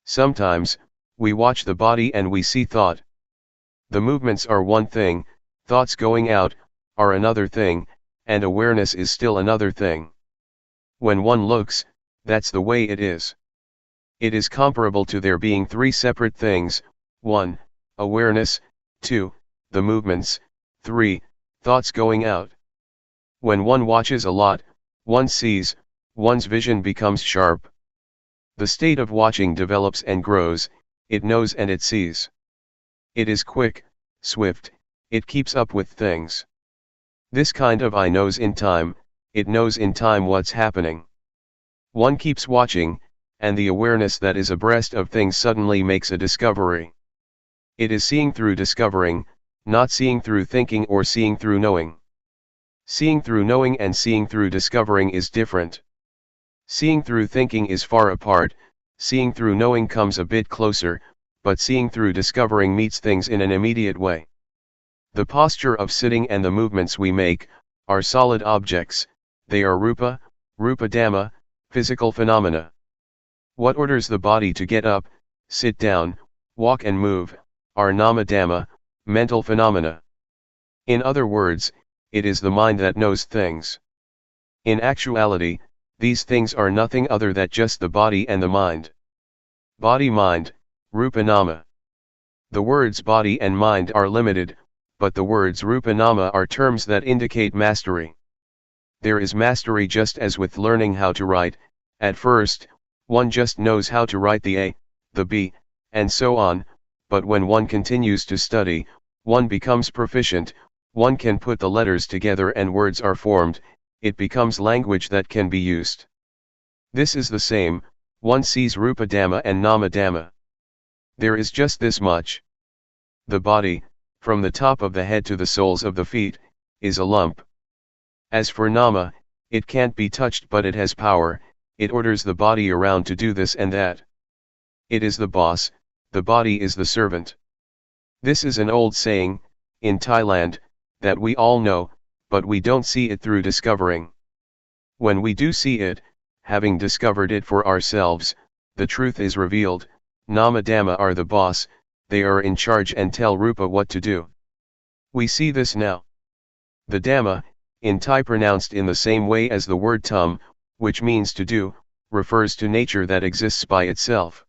Sometimes, we watch the body and we see thought. The movements are one thing, thoughts going out, are another thing, and awareness is still another thing. When one looks, that's the way it is. It is comparable to there being 3 separate things, 1, awareness, 2, the movements, 3, thoughts going out. When one watches a lot, one sees, one's vision becomes sharp. The state of watching develops and grows, it knows and it sees. It is quick, swift, it keeps up with things. This kind of eye knows in time, it knows in time what's happening. One keeps watching, and the awareness that is abreast of things suddenly makes a discovery. It is seeing through discovering, not seeing through thinking or seeing through knowing. Seeing through knowing and seeing through discovering is different. Seeing through thinking is far apart, seeing through knowing comes a bit closer, but seeing through discovering meets things in an immediate way. The posture of sitting and the movements we make, are solid objects, they are rupa, rupa dhamma, physical phenomena. What orders the body to get up, sit down, walk and move, are nama dhamma, mental phenomena. In other words, it is the mind that knows things. In actuality, these things are nothing other than just the body and the mind. Body-mind, rupa-nama. The words body and mind are limited, but the words rupa-nama are terms that indicate mastery. There is mastery just as with learning how to write. At first, one just knows how to write the A, the B, and so on, but when one continues to study, one becomes proficient, one can put the letters together and words are formed, it becomes language that can be used. This is the same, one sees rupa dhamma and nama dhamma. There is just this much. The body, from the top of the head to the soles of the feet, is a lump. As for nama, it can't be touched but it has power, it orders the body around to do this and that. It is the boss, the body is the servant. This is an old saying, in Thailand, that we all know, but we don't see it through discovering. When we do see it, having discovered it for ourselves, the truth is revealed, nama dhamma are the boss, they are in charge and tell rupa what to do. We see this now. The dhamma, in Thai pronounced in the same way as the word tum, which means to do, refers to nature that exists by itself.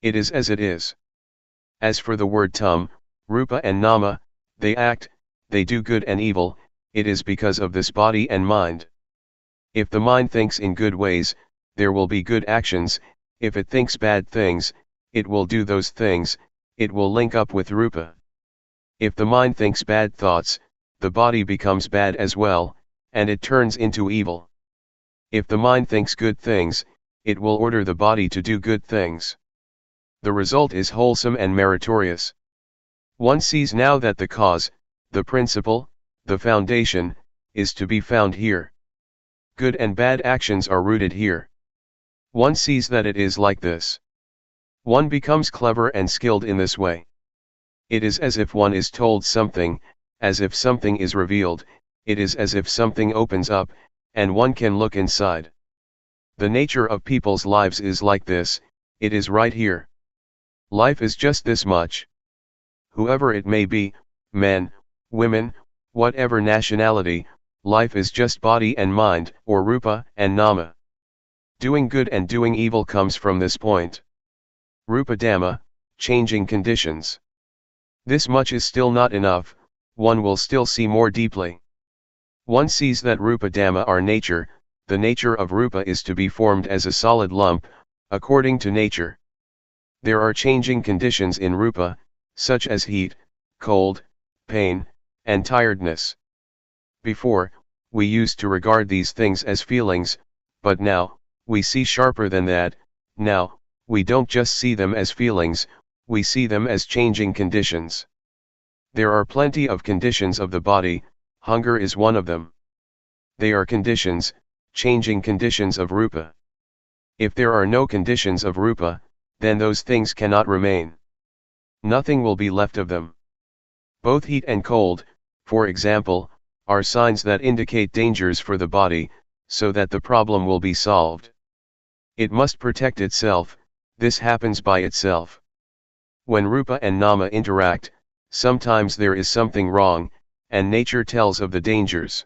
It is as it is. As for the word tum, rupa and nama, they act, they do good and evil, it is because of this body and mind. If the mind thinks in good ways, there will be good actions, if it thinks bad things, it will do those things, it will link up with rupa. If the mind thinks bad thoughts, the body becomes bad as well, and it turns into evil. If the mind thinks good things, it will order the body to do good things. The result is wholesome and meritorious. One sees now that the cause, the principle, the foundation, is to be found here. Good and bad actions are rooted here. One sees that it is like this. One becomes clever and skilled in this way. It is as if one is told something, as if something is revealed, it is as if something opens up, and one can look inside. The nature of people's lives is like this, it is right here. Life is just this much. Whoever it may be, men, women, whatever nationality, life is just body and mind, or rupa and nama. Doing good and doing evil comes from this point. Rupa dhamma, changing conditions. This much is still not enough, one will still see more deeply. One sees that rupa dhamma are nature, the nature of rupa is to be formed as a solid lump, according to nature. There are changing conditions in rupa, such as heat, cold, pain, and tiredness. Before, we used to regard these things as feelings, but now, we see sharper than that. Now, we don't just see them as feelings, we see them as changing conditions. There are plenty of conditions of the body, hunger is one of them. They are conditions, changing conditions of rupa. If there are no conditions of rupa, then those things cannot remain. Nothing will be left of them. Both heat and cold, for example, are signs that indicate dangers for the body, so that the problem will be solved. It must protect itself, this happens by itself. When rupa and nama interact, sometimes there is something wrong, and nature tells of the dangers.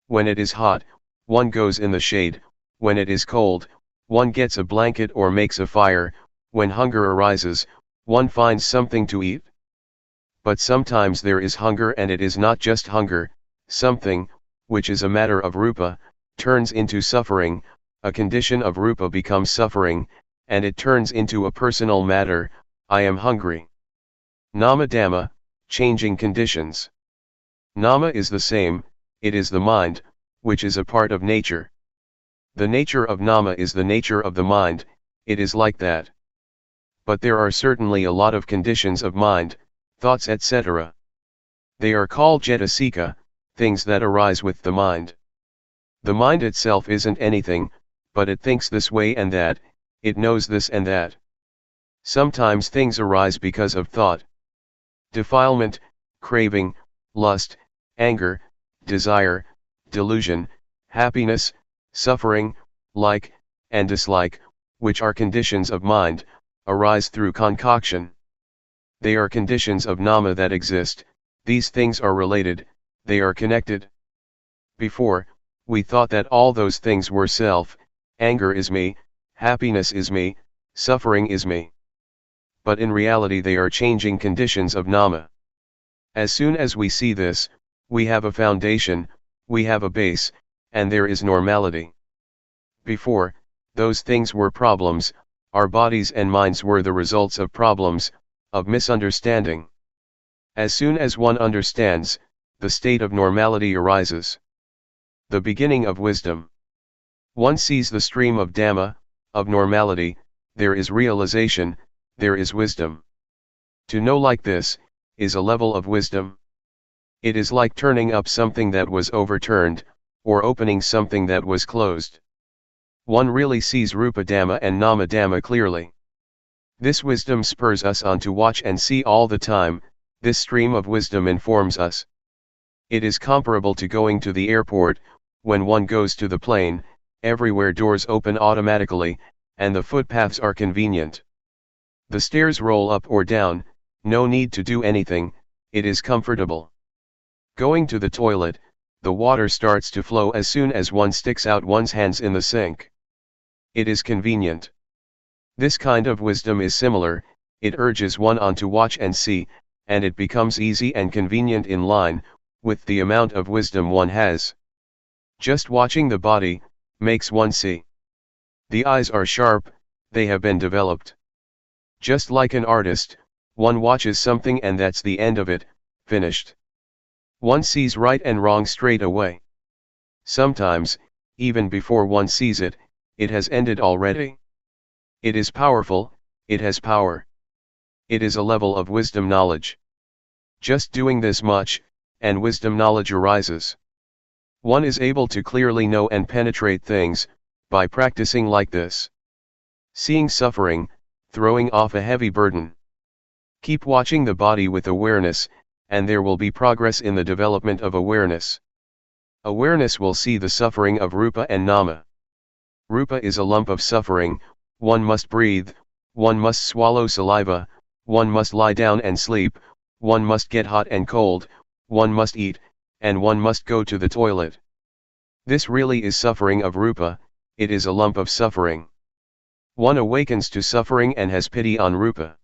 When it is hot, one goes in the shade, when it is cold, one gets a blanket or makes a fire, when hunger arises, one finds something to eat. But sometimes there is hunger and it is not just hunger, something, which is a matter of rupa, turns into suffering, a condition of rupa becomes suffering, and it turns into a personal matter, I am hungry. Nama Dhamma, changing conditions. Nama is the same, it is the mind, which is a part of nature. The nature of Nama is the nature of the mind, it is like that. But there are certainly a lot of conditions of mind, thoughts etc. They are called cetasika, things that arise with the mind. The mind itself isn't anything, but it thinks this way and that, it knows this and that. Sometimes things arise because of thought. Defilement, craving, lust, anger, desire, delusion, happiness, suffering, like, and dislike, which are conditions of mind, arise through concoction. They are conditions of Nama that exist, these things are related, they are connected. Before, we thought that all those things were self, anger is me, happiness is me, suffering is me. But in reality they are changing conditions of Nama. As soon as we see this, we have a foundation, we have a base, and there is normality. Before, those things were problems, our bodies and minds were the results of problems, of misunderstanding. As soon as one understands, the state of normality arises. The beginning of wisdom. One sees the stream of Dhamma, of normality, there is realization, there is wisdom. To know like this, is a level of wisdom. It is like turning up something that was overturned, or opening something that was closed. One really sees Rupa Dhamma and Nama Dhamma clearly. This wisdom spurs us on to watch and see all the time, this stream of wisdom informs us. It is comparable to going to the airport, when one goes to the plane, everywhere doors open automatically, and the footpaths are convenient. The stairs roll up or down, no need to do anything, it is comfortable. Going to the toilet, the water starts to flow as soon as one sticks out one's hands in the sink. It is convenient. This kind of wisdom is similar, it urges one on to watch and see, and it becomes easy and convenient in line with the amount of wisdom one has. Just watching the body makes one see. The eyes are sharp, they have been developed. Just like an artist, one watches something and that's the end of it, finished. One sees right and wrong straight away. Sometimes, even before one sees it, it has ended already. It is powerful, it has power. It is a level of wisdom knowledge. Just doing this much, and wisdom knowledge arises. One is able to clearly know and penetrate things, by practicing like this. Seeing suffering, throwing off a heavy burden. Keep watching the body with awareness, and there will be progress in the development of awareness. Awareness will see the suffering of Rupa and Nama. Rupa is a lump of suffering, one must breathe, one must swallow saliva, one must lie down and sleep, one must get hot and cold, one must eat, and one must go to the toilet. This really is suffering of Rupa, it is a lump of suffering. One awakens to suffering and has pity on Rupa.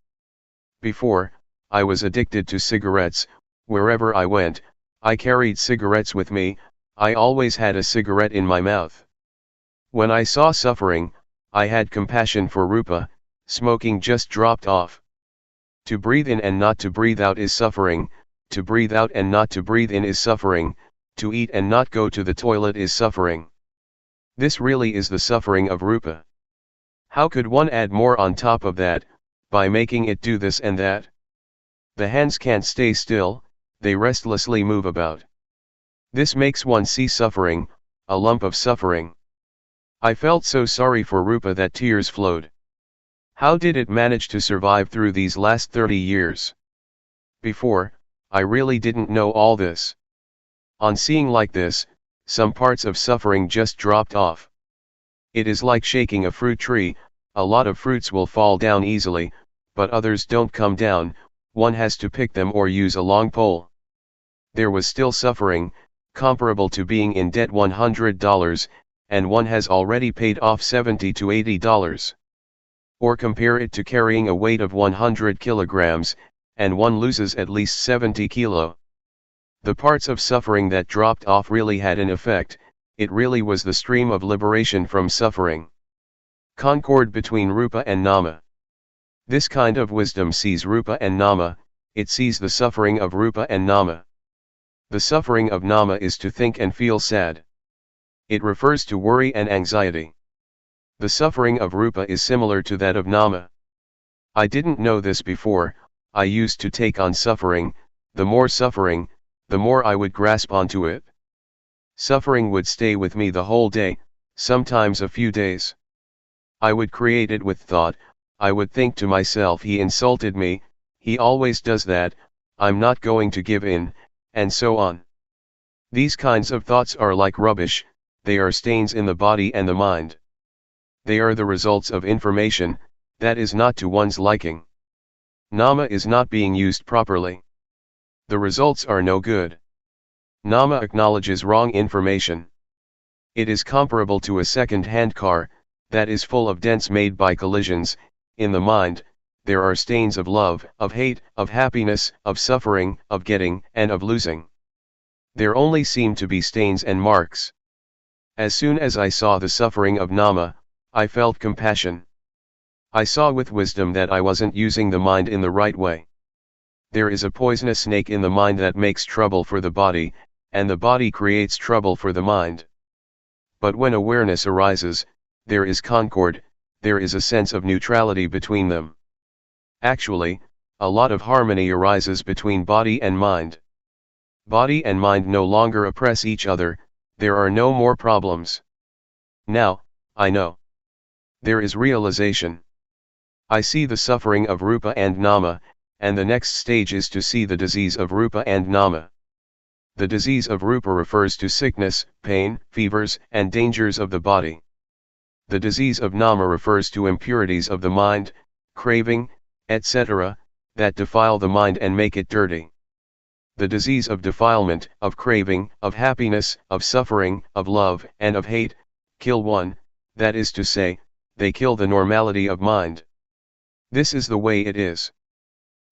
Before, I was addicted to cigarettes, wherever I went, I carried cigarettes with me, I always had a cigarette in my mouth. When I saw suffering, I had compassion for Rupa, smoking just dropped off. To breathe in and not to breathe out is suffering, to breathe out and not to breathe in is suffering, to eat and not go to the toilet is suffering. This really is the suffering of Rupa. How could one add more on top of that, by making it do this and that? The hands can't stay still, they restlessly move about. This makes one see suffering, a lump of suffering. I felt so sorry for Rupa that tears flowed. How did it manage to survive through these last 30 years? Before, I really didn't know all this. On seeing like this, some parts of suffering just dropped off. It is like shaking a fruit tree, a lot of fruits will fall down easily, but others don't come down, one has to pick them or use a long pole. There was still suffering, comparable to being in debt $100, and one has already paid off $70 to $80. Or compare it to carrying a weight of 100 kilograms, and one loses at least 70 kilo. The parts of suffering that dropped off really had an effect, it really was the stream of liberation from suffering. Concord between Rupa and Nama. This kind of wisdom sees Rupa and Nama, it sees the suffering of Rupa and Nama. The suffering of Nama is to think and feel sad. It refers to worry and anxiety. The suffering of Rupa is similar to that of Nama. I didn't know this before, I used to take on suffering, the more I would grasp onto it. Suffering would stay with me the whole day, sometimes a few days. I would create it with thought, I would think to myself, he insulted me, he always does that, I'm not going to give in, and so on. These kinds of thoughts are like rubbish, they are stains in the body and the mind. They are the results of information, that is not to one's liking. Nama is not being used properly. The results are no good. Nama acknowledges wrong information. It is comparable to a second-hand car, that is full of dents made by collisions. In the mind, there are stains of love, of hate, of happiness, of suffering, of getting, and of losing. There only seem to be stains and marks. As soon as I saw the suffering of Nama, I felt compassion. I saw with wisdom that I wasn't using the mind in the right way. There is a poisonous snake in the mind that makes trouble for the body, and the body creates trouble for the mind. But when awareness arises, there is concord, there is a sense of neutrality between them. Actually, a lot of harmony arises between body and mind. Body and mind no longer oppress each other, there are no more problems. Now, I know. There is realization. I see the suffering of Rupa and Nama, and the next stage is to see the disease of Rupa and Nama. The disease of Rupa refers to sickness, pain, fevers, and dangers of the body. The disease of Nama refers to impurities of the mind, craving, etc., that defile the mind and make it dirty. The disease of defilement, of craving, of happiness, of suffering, of love, and of hate, kill one, that is to say, they kill the normality of mind. This is the way it is.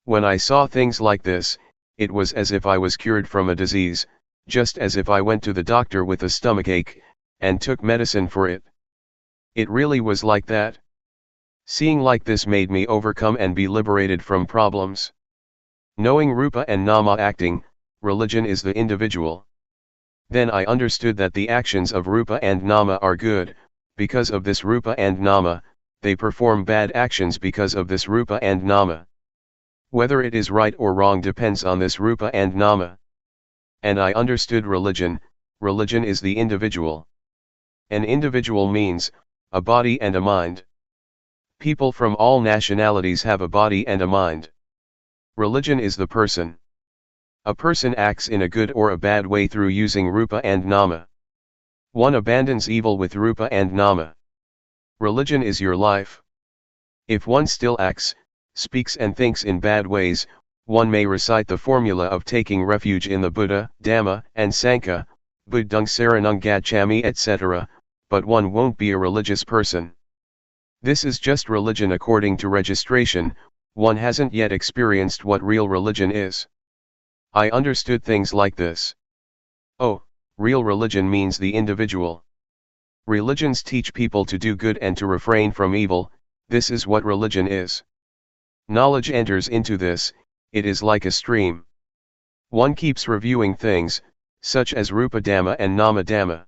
When I saw things like this, it was as if I was cured from a disease, just as if I went to the doctor with a stomachache, and took medicine for it. It really was like that. Seeing like this made me overcome and be liberated from problems. Knowing Rupa and Nama acting, religion is the individual. Then I understood that the actions of Rupa and Nama are good, because of this Rupa and Nama, they perform bad actions because of this Rupa and Nama. Whether it is right or wrong depends on this Rupa and Nama. And I understood religion is the individual. An individual means, a body and a mind. People from all nationalities have a body and a mind. Religion is the person. A person acts in a good or a bad way through using Rupa and Nama. One abandons evil with Rupa and Nama. Religion is your life. If one still acts, speaks and thinks in bad ways, one may recite the formula of taking refuge in the Buddha, Dhamma, and Sangha, Buddhang Saranang Gacchami etc., but one won't be a religious person. This is just religion according to registration, one hasn't yet experienced what real religion is. I understood things like this. Oh, real religion means the individual. Religions teach people to do good and to refrain from evil, this is what religion is. Knowledge enters into this, it is like a stream. One keeps reviewing things, such as Rupa Dhamma and Nama Dhamma.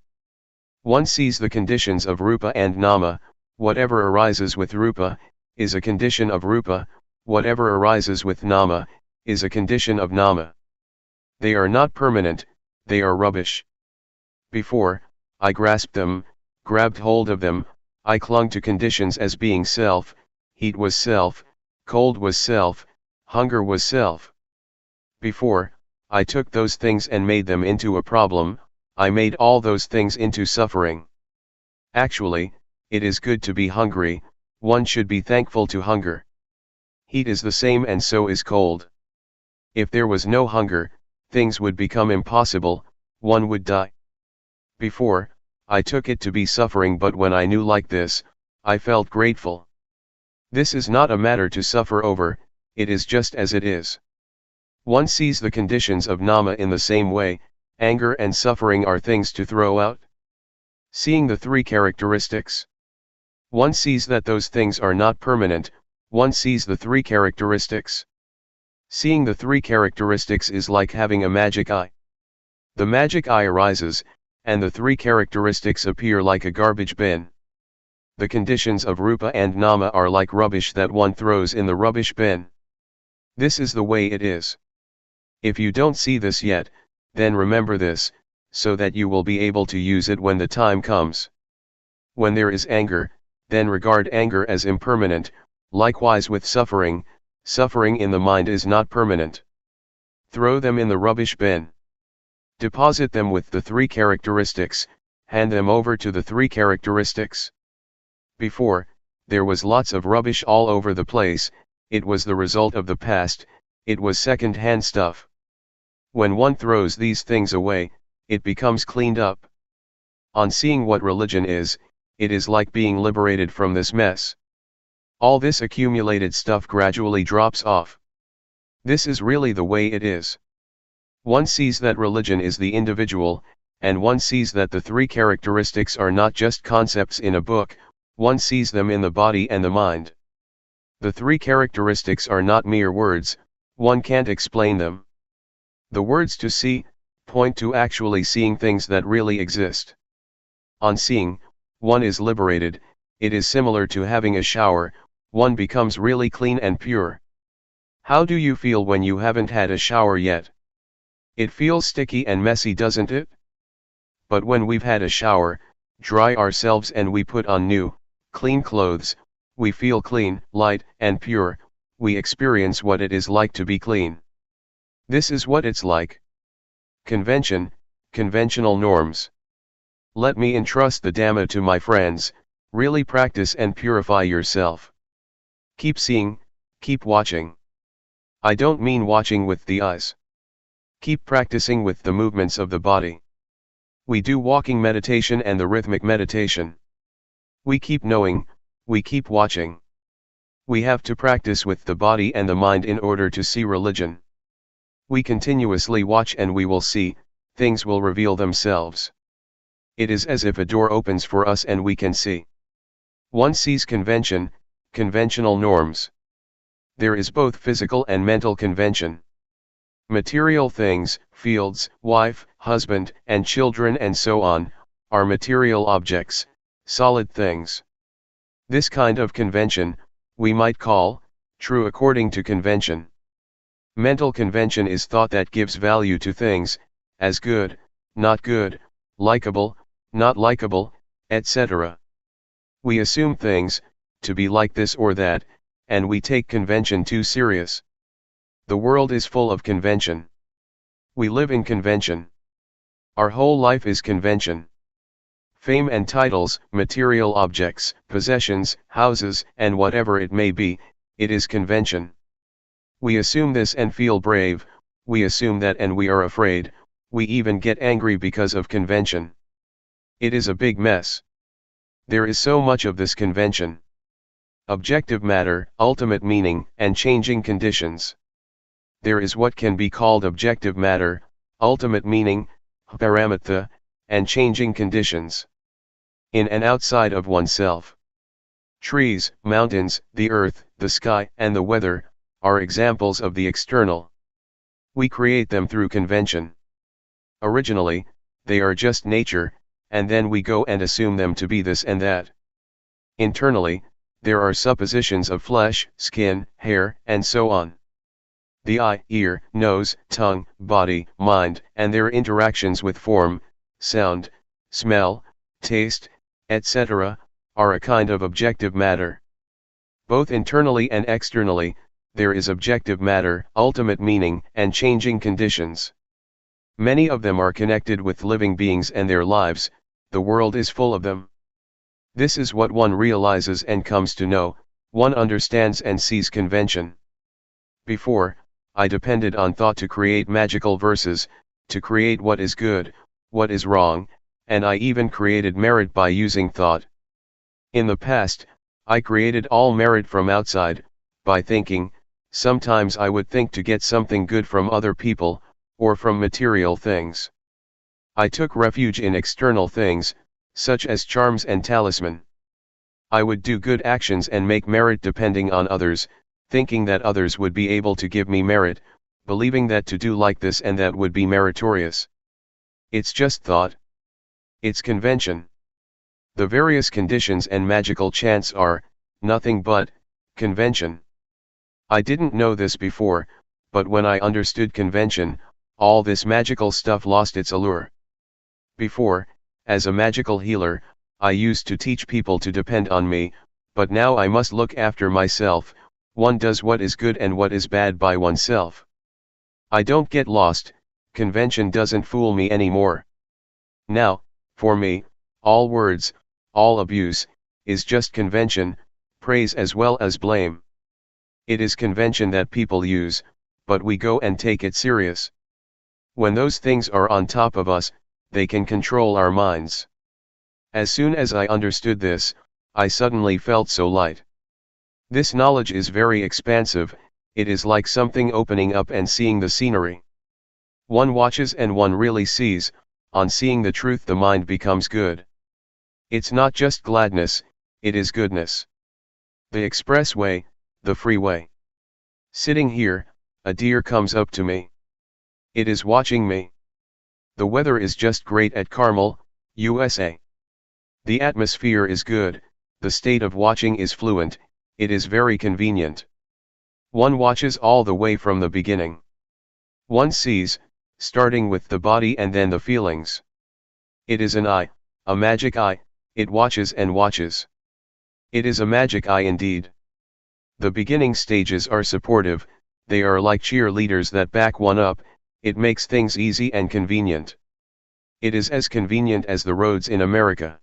One sees the conditions of Rupa and Nama, whatever arises with Rupa, is a condition of Rupa, whatever arises with Nama, is a condition of Nama. They are not permanent, they are rubbish. Before, I grasped them, grabbed hold of them, I clung to conditions as being self, heat was self, cold was self, hunger was self. Before, I took those things and made them into a problem, I made all those things into suffering. Actually, it is good to be hungry, one should be thankful to hunger. Heat is the same and so is cold. If there was no hunger, things would become impossible, one would die. Before, I took it to be suffering, but when I knew like this, I felt grateful. This is not a matter to suffer over, it is just as it is. One sees the conditions of nama in the same way. Anger and suffering are things to throw out. Seeing the three characteristics. One sees that those things are not permanent. One sees the three characteristics. Seeing the three characteristics is like having a magic eye. The magic eye arises, and the three characteristics appear like a garbage bin. The conditions of rupa and nama are like rubbish that one throws in the rubbish bin. This is the way it is. If you don't see this yet, then remember this, so that you will be able to use it when the time comes. When there is anger, then regard anger as impermanent. Likewise with suffering, suffering in the mind is not permanent. Throw them in the rubbish bin. Deposit them with the three characteristics, hand them over to the three characteristics. Before, there was lots of rubbish all over the place. It was the result of the past, it was second-hand stuff. When one throws these things away, it becomes cleaned up. On seeing what religion is, it is like being liberated from this mess. All this accumulated stuff gradually drops off. This is really the way it is. One sees that religion is the individual, and one sees that the three characteristics are not just concepts in a book, one sees them in the body and the mind. The three characteristics are not mere words, one can't explain them. The words to see, point to actually seeing things that really exist. On seeing, one is liberated. It is similar to having a shower, one becomes really clean and pure. How do you feel when you haven't had a shower yet? It feels sticky and messy, doesn't it? But when we've had a shower, dry ourselves and we put on new, clean clothes, we feel clean, light, and pure. We experience what it is like to be clean. This is what it's like. Convention, conventional norms. Let me entrust the Dhamma to my friends. Really practice and purify yourself. Keep seeing, keep watching. I don't mean watching with the eyes. Keep practicing with the movements of the body. We do walking meditation and the rhythmic meditation. We keep knowing, we keep watching. We have to practice with the body and the mind in order to see religion. We continuously watch and we will see, things will reveal themselves. It is as if a door opens for us and we can see. One sees convention, conventional norms. There is both physical and mental convention. Material things, fields, wife, husband, and children and so on, are material objects, solid things. This kind of convention, we might call, true according to convention. Mental convention is thought that gives value to things, as good, not good, likable, not likable, etc. We assume things, to be like this or that, and we take convention too serious. The world is full of convention. We live in convention. Our whole life is convention. Fame and titles, material objects, possessions, houses, and whatever it may be, it is convention. We assume this and feel brave, we assume that and we are afraid, we even get angry because of convention. It is a big mess. There is so much of this convention. Objective matter, ultimate meaning, and changing conditions. There is what can be called objective matter, ultimate meaning, paramatha, and changing conditions. In and outside of oneself. Trees, mountains, the earth, the sky, and the weather, are examples of the external. We create them through convention. Originally, they are just nature, and then we go and assume them to be this and that. Internally, there are suppositions of flesh, skin, hair, and so on. The eye, ear, nose, tongue, body, mind, and their interactions with form, sound, smell, taste, etc., are a kind of objective matter. Both internally and externally, there is objective matter, ultimate meaning, and changing conditions. Many of them are connected with living beings and their lives, the world is full of them. This is what one realizes and comes to know, one understands and sees convention. Before, I depended on thought to create magical verses, to create what is good, what is wrong, and I even created merit by using thought. In the past, I created all merit from outside, by thinking, sometimes I would think to get something good from other people, or from material things. I took refuge in external things, such as charms and talisman. I would do good actions and make merit depending on others, thinking that others would be able to give me merit, believing that to do like this and that would be meritorious. It's just thought. It's convention. The various conditions and magical chants are nothing but convention. I didn't know this before, but when I understood convention, all this magical stuff lost its allure. Before, as a magical healer, I used to teach people to depend on me, but now I must look after myself. One does what is good and what is bad by oneself. I don't get lost, convention doesn't fool me anymore. Now, for me, all words, all abuse, is just convention, praise as well as blame. It is convention that people use, but we go and take it serious. When those things are on top of us, they can control our minds. As soon as I understood this, I suddenly felt so light. This knowledge is very expansive, it is like something opening up and seeing the scenery. One watches and one really sees, on seeing the truth the mind becomes good. It's not just gladness, it is goodness. The expressway, the freeway. Sitting here, a deer comes up to me. It is watching me. The weather is just great at Carmel, USA. The atmosphere is good, the state of watching is fluent, it is very convenient. One watches all the way from the beginning. One sees, starting with the body and then the feelings. It is an eye, a magic eye, it watches and watches. It is a magic eye indeed. The beginning stages are supportive, they are like cheerleaders that back one up, it makes things easy and convenient. It is as convenient as the roads in America.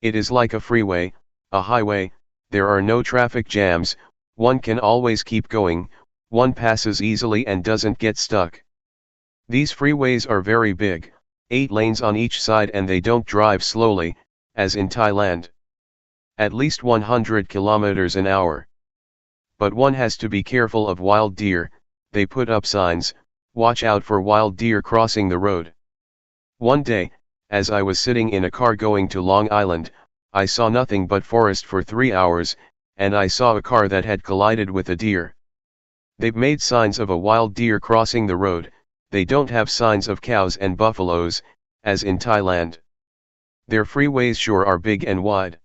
It is like a freeway, a highway, there are no traffic jams, one can always keep going, one passes easily and doesn't get stuck. These freeways are very big, 8 lanes on each side, and they don't drive slowly, as in Thailand. At least 100 kilometers an hour. But one has to be careful of wild deer, they put up signs, watch out for wild deer crossing the road. One day, as I was sitting in a car going to Long Island, I saw nothing but forest for 3 hours, and I saw a car that had collided with a deer. They've made signs of a wild deer crossing the road, they don't have signs of cows and buffaloes, as in Thailand. Their freeways sure are big and wide.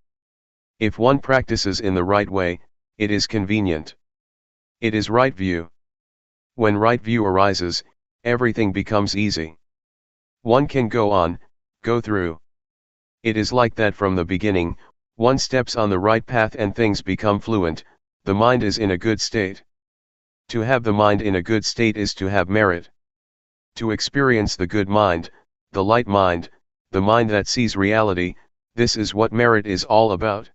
If one practices in the right way, it is convenient. It is right view. When right view arises, everything becomes easy. One can go on, go through. It is like that from the beginning, one steps on the right path and things become fluent, the mind is in a good state. To have the mind in a good state is to have merit. To experience the good mind, the light mind, the mind that sees reality, this is what merit is all about.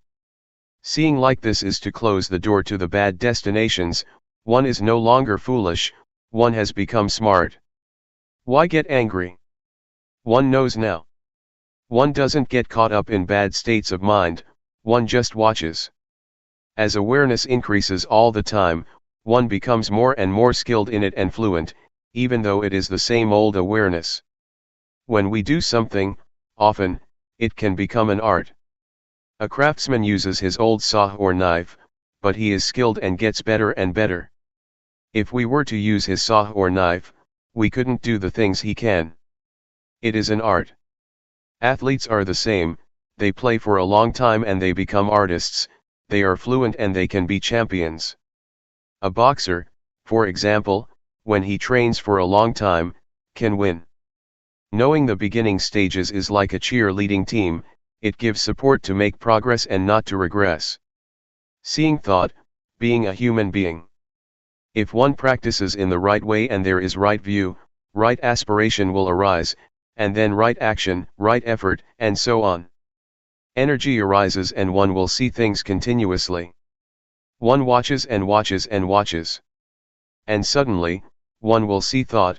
Seeing like this is to close the door to the bad destinations, one is no longer foolish, one has become smart. Why get angry? One knows now. One doesn't get caught up in bad states of mind, one just watches. As awareness increases all the time, one becomes more and more skilled in it and fluent, even though it is the same old awareness. When we do something, often, it can become an art. A craftsman uses his old saw or knife, but he is skilled and gets better and better. If we were to use his saw or knife, we couldn't do the things he can. It is an art. Athletes are the same, they play for a long time and they become artists, they are fluent and they can be champions. A boxer, for example, when he trains for a long time, can win. Knowing the beginning stages is like a cheerleading team, it gives support to make progress and not to regress. Seeing thought, being a human being. If one practices in the right way and there is right view, right aspiration will arise, and then right action, right effort, and so on. Energy arises and one will see things continuously. One watches and watches and watches. And suddenly, one will see thought.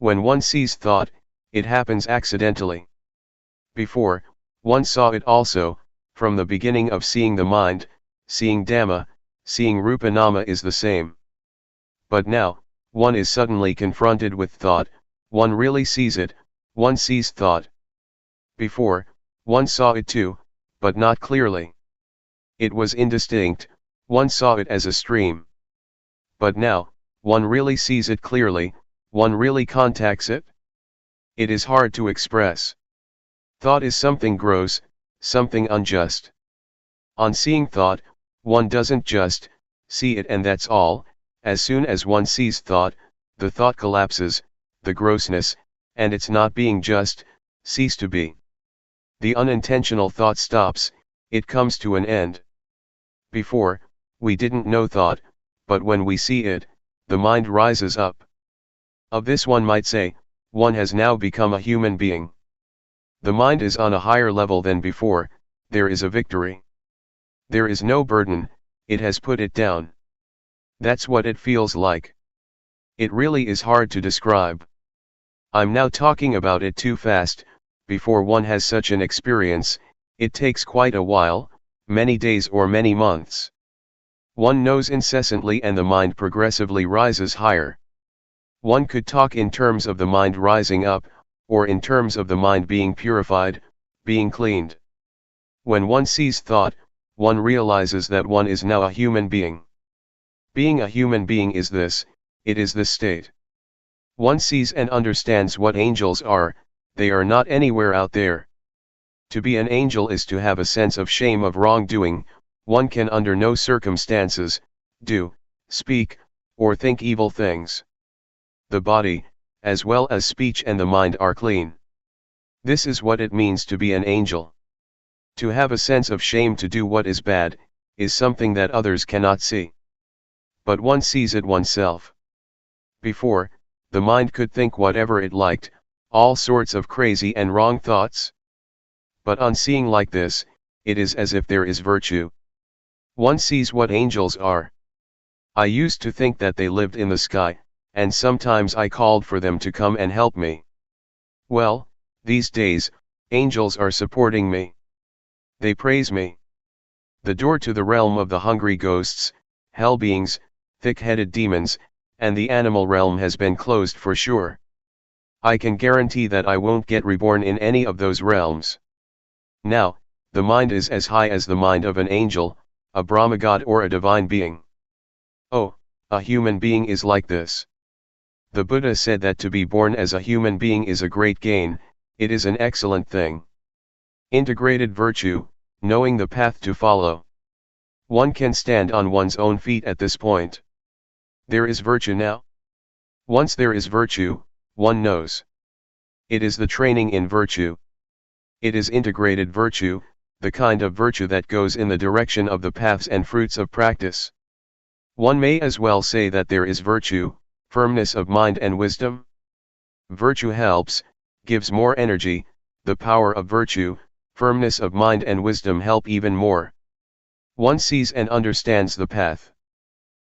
When one sees thought, it happens accidentally. Before, one saw it also, from the beginning of seeing the mind, seeing Dhamma, seeing Rupa Nama is the same. But now, one is suddenly confronted with thought, one really sees it, one sees thought. Before, one saw it too, but not clearly. It was indistinct, one saw it as a stream. But now, one really sees it clearly, one really contacts it. It is hard to express. Thought is something gross, something unjust. On seeing thought, one doesn't just see it and that's all. As soon as one sees thought, the thought collapses, the grossness, and its not being just, cease to be. The unintentional thought stops, it comes to an end. Before, we didn't know thought, but when we see it, the mind rises up. Of this one might say, one has now become a human being. The mind is on a higher level than before, there is a victory. There is no burden, it has put it down. That's what it feels like. It really is hard to describe. I'm now talking about it too fast. Before one has such an experience, it takes quite a while, many days or many months. One knows incessantly and the mind progressively rises higher. One could talk in terms of the mind rising up, or in terms of the mind being purified, being cleaned. When one sees thought, one realizes that one is now a human being. Being a human being is this, it is this state. One sees and understands what angels are, they are not anywhere out there. To be an angel is to have a sense of shame of wrongdoing, one can under no circumstances, do, speak, or think evil things. The body, as well as speech and the mind are clean. This is what it means to be an angel. To have a sense of shame to do what is bad, is something that others cannot see. But one sees it oneself. Before, the mind could think whatever it liked, all sorts of crazy and wrong thoughts. But on seeing like this, it is as if there is virtue. One sees what angels are. I used to think that they lived in the sky, and sometimes I called for them to come and help me. Well, these days, angels are supporting me. They praise me. The door to the realm of the hungry ghosts, hell beings, thick-headed demons, and the animal realm has been closed for sure. I can guarantee that I won't get reborn in any of those realms. Now, the mind is as high as the mind of an angel, a Brahma god or a divine being. Oh, a human being is like this. The Buddha said that to be born as a human being is a great gain, it is an excellent thing. Integrated virtue, knowing the path to follow. One can stand on one's own feet at this point. There is virtue now. Once there is virtue, one knows. It is the training in virtue. It is integrated virtue, the kind of virtue that goes in the direction of the paths and fruits of practice. One may as well say that there is virtue, firmness of mind and wisdom. Virtue helps, gives more energy, the power of virtue, firmness of mind and wisdom help even more. One sees and understands the path.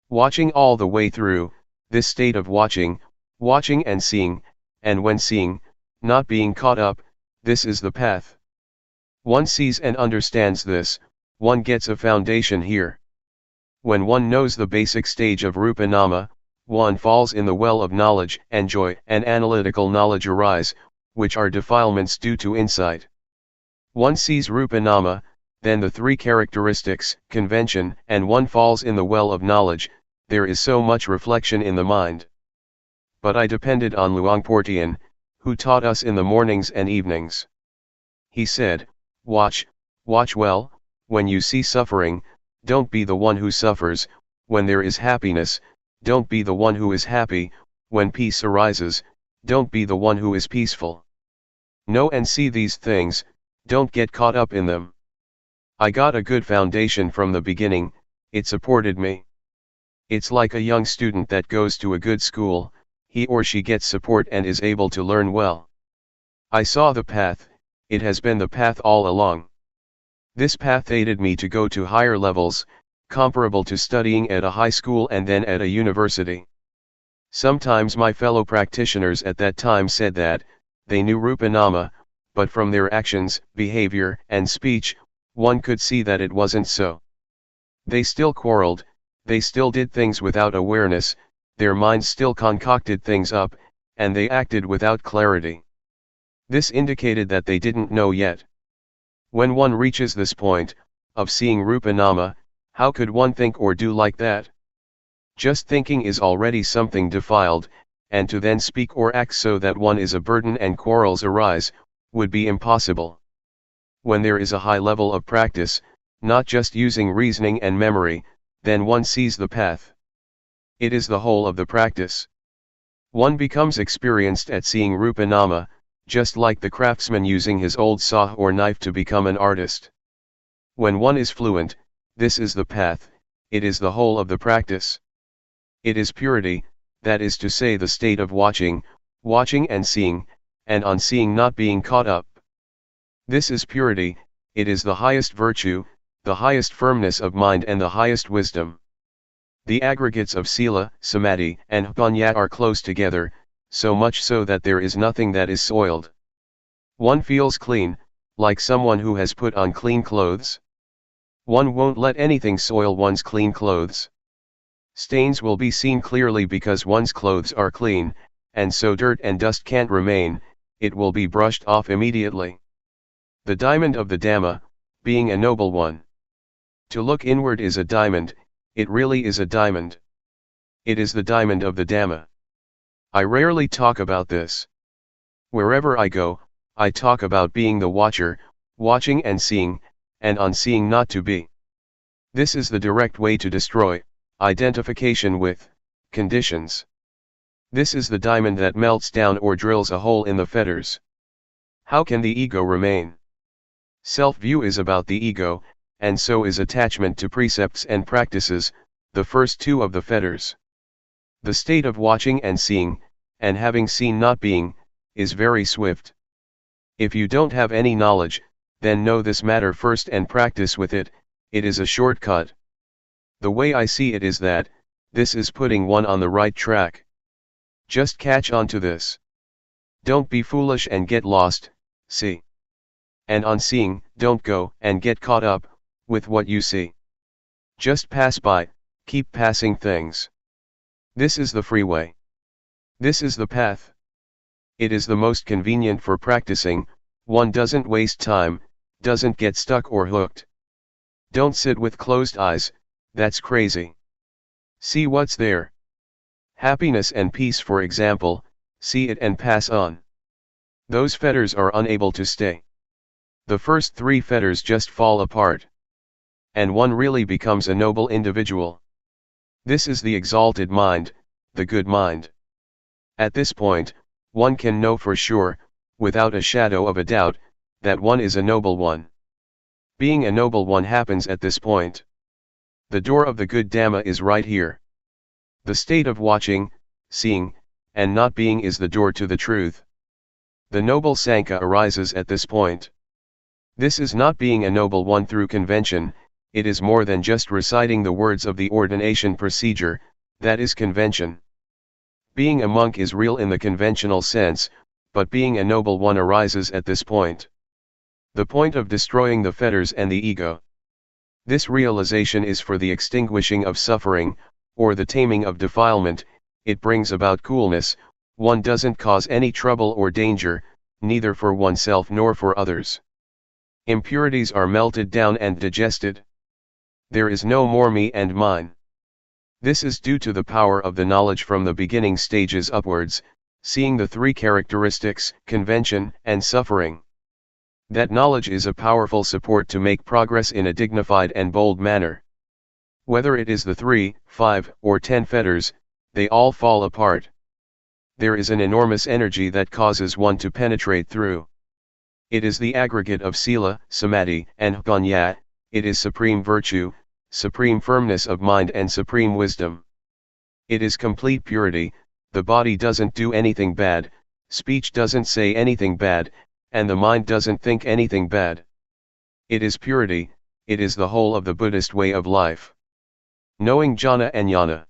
Watching all the way through, this state of watching and seeing, and when seeing, not being caught up, this is the path. One sees and understands this, one gets a foundation here. When one knows the basic stage of Rupa Nama, one falls in the well of knowledge and joy and analytical knowledge arise, which are defilements due to insight. One sees Rupa Nama, then the three characteristics, convention, and one falls in the well of knowledge, there is so much reflection in the mind. But I depended on Luangpor Teean, who taught us in the mornings and evenings. He said, watch well, when you see suffering, don't be the one who suffers, when there is happiness, don't be the one who is happy, when peace arises, don't be the one who is peaceful. Know and see these things, don't get caught up in them. I got a good foundation from the beginning, it supported me. It's like a young student that goes to a good school, he or she gets support and is able to learn well. I saw the path, it has been the path all along. This path aided me to go to higher levels, comparable to studying at a high school and then at a university. Sometimes my fellow practitioners at that time said that, they knew Rupa Nama, but from their actions, behavior, and speech, one could see that it wasn't so. They still quarreled, they still did things without awareness, their minds still concocted things up, and they acted without clarity. This indicated that they didn't know yet. When one reaches this point, of seeing Rupa Nama, how could one think or do like that? Just thinking is already something defiled, and to then speak or act so that one is a burden and quarrels arise, would be impossible. When there is a high level of practice, not just using reasoning and memory, then one sees the path. It is the whole of the practice. One becomes experienced at seeing Rupa Nama, just like the craftsman using his old saw or knife to become an artist. When one is fluent, this is the path, it is the whole of the practice. It is purity, that is to say the state of watching and seeing, and on seeing not being caught up. This is purity, it is the highest virtue, the highest firmness of mind and the highest wisdom. The aggregates of sila, samadhi, and jnana are close together, so much so that there is nothing that is soiled. One feels clean, like someone who has put on clean clothes. One won't let anything soil one's clean clothes. Stains will be seen clearly because one's clothes are clean, and so dirt and dust can't remain, it will be brushed off immediately. The diamond of the Dhamma, being a noble one. To look inward is a diamond, it really is a diamond. It is the diamond of the Dhamma. I rarely talk about this. Wherever I go, I talk about being the watcher, watching and seeing, and on seeing not to be. This is the direct way to destroy identification with conditions. This is the diamond that melts down or drills a hole in the fetters. How can the ego remain? Self-view is about the ego, and so is attachment to precepts and practices, the first two of the fetters. The state of watching and seeing, and having seen not being, is very swift. If you don't have any knowledge, then know this matter first and practice with it, it is a shortcut. The way I see it is that, this is putting one on the right track. Just catch on to this. Don't be foolish and get lost, see. And on seeing, don't go and get caught up with what you see. Just pass by, keep passing things. This is the freeway. This is the path. It is the most convenient for practicing, one doesn't waste time, doesn't get stuck or hooked. Don't sit with closed eyes, that's crazy. See what's there. Happiness and peace, for example, see it and pass on. Those fetters are unable to stay. The first three fetters just fall apart. And one really becomes a noble individual. This is the exalted mind, the good mind. At this point, one can know for sure, without a shadow of a doubt, that one is a noble one. Being a noble one happens at this point. The door of the good Dhamma is right here. The state of watching, seeing, and not being is the door to the truth. The noble Sankhya arises at this point. This is not being a noble one through convention, it is more than just reciting the words of the ordination procedure, that is convention. Being a monk is real in the conventional sense, but being a noble one arises at this point. The point of destroying the fetters and the ego. This realization is for the extinguishing of suffering, or the taming of defilement, it brings about coolness, one doesn't cause any trouble or danger, neither for oneself nor for others. Impurities are melted down and digested. There is no more me and mine. This is due to the power of the knowledge from the beginning stages upwards, seeing the three characteristics, convention and suffering. That knowledge is a powerful support to make progress in a dignified and bold manner. Whether it is the 3, 5, or 10 fetters, they all fall apart. There is an enormous energy that causes one to penetrate through. It is the aggregate of sila, samadhi, and jnana, it is supreme virtue, supreme firmness of mind and supreme wisdom. It is complete purity, the body doesn't do anything bad, speech doesn't say anything bad, and the mind doesn't think anything bad. It is purity, it is the whole of the Buddhist way of life. Knowing jhana and jnana.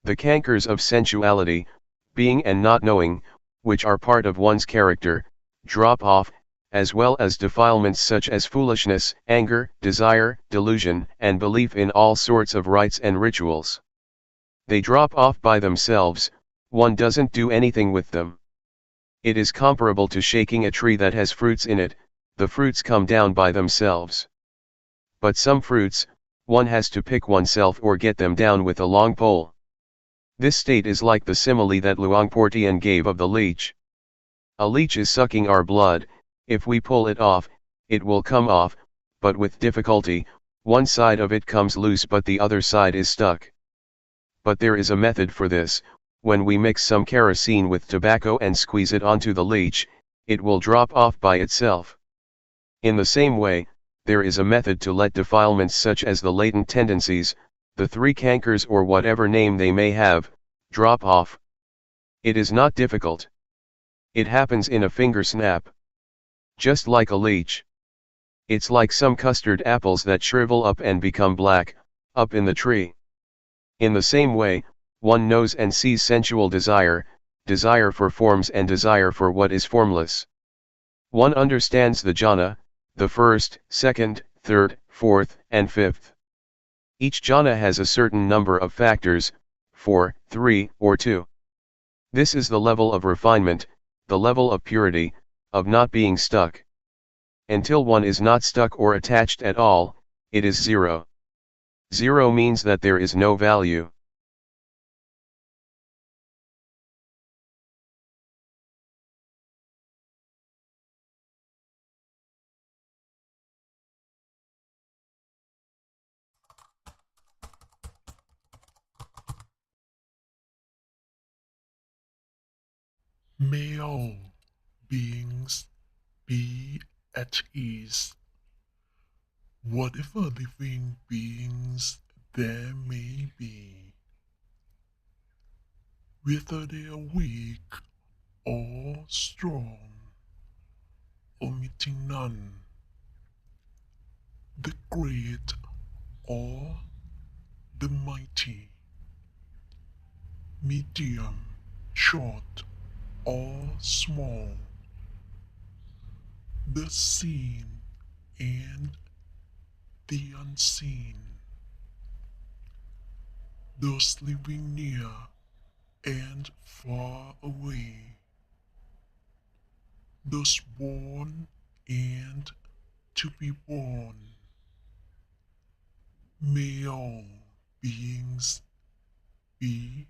The cankers of sensuality, being and not knowing, which are part of one's character, drop off, as well as defilements such as foolishness, anger, desire, delusion, and belief in all sorts of rites and rituals. They drop off by themselves, one doesn't do anything with them. It is comparable to shaking a tree that has fruits in it, the fruits come down by themselves. But some fruits, one has to pick oneself or get them down with a long pole. This state is like the simile that Luangpor Teean gave of the leech. A leech is sucking our blood, if we pull it off, it will come off, but with difficulty, one side of it comes loose but the other side is stuck. But there is a method for this. When we mix some kerosene with tobacco and squeeze it onto the leech, it will drop off by itself. In the same way, there is a method to let defilements such as the latent tendencies, the three cankers or whatever name they may have, drop off. It is not difficult. It happens in a finger snap. Just like a leech. It's like some custard apples that shrivel up and become black, up in the tree. In the same way, one knows and sees sensual desire, desire for forms and desire for what is formless. One understands the jhana, the first, second, third, fourth, and fifth. Each jhana has a certain number of factors, 4, 3, or 2. This is the level of refinement, the level of purity, of not being stuck. Until one is not stuck or attached at all, it is zero. Zero means that there is no value. May all beings be at ease. Whatever living beings there may be, whether they are weak or strong, omitting none, the great or the mighty, medium, short or small, the seen and the unseen, those living near and far away, those born and to be born. May all beings be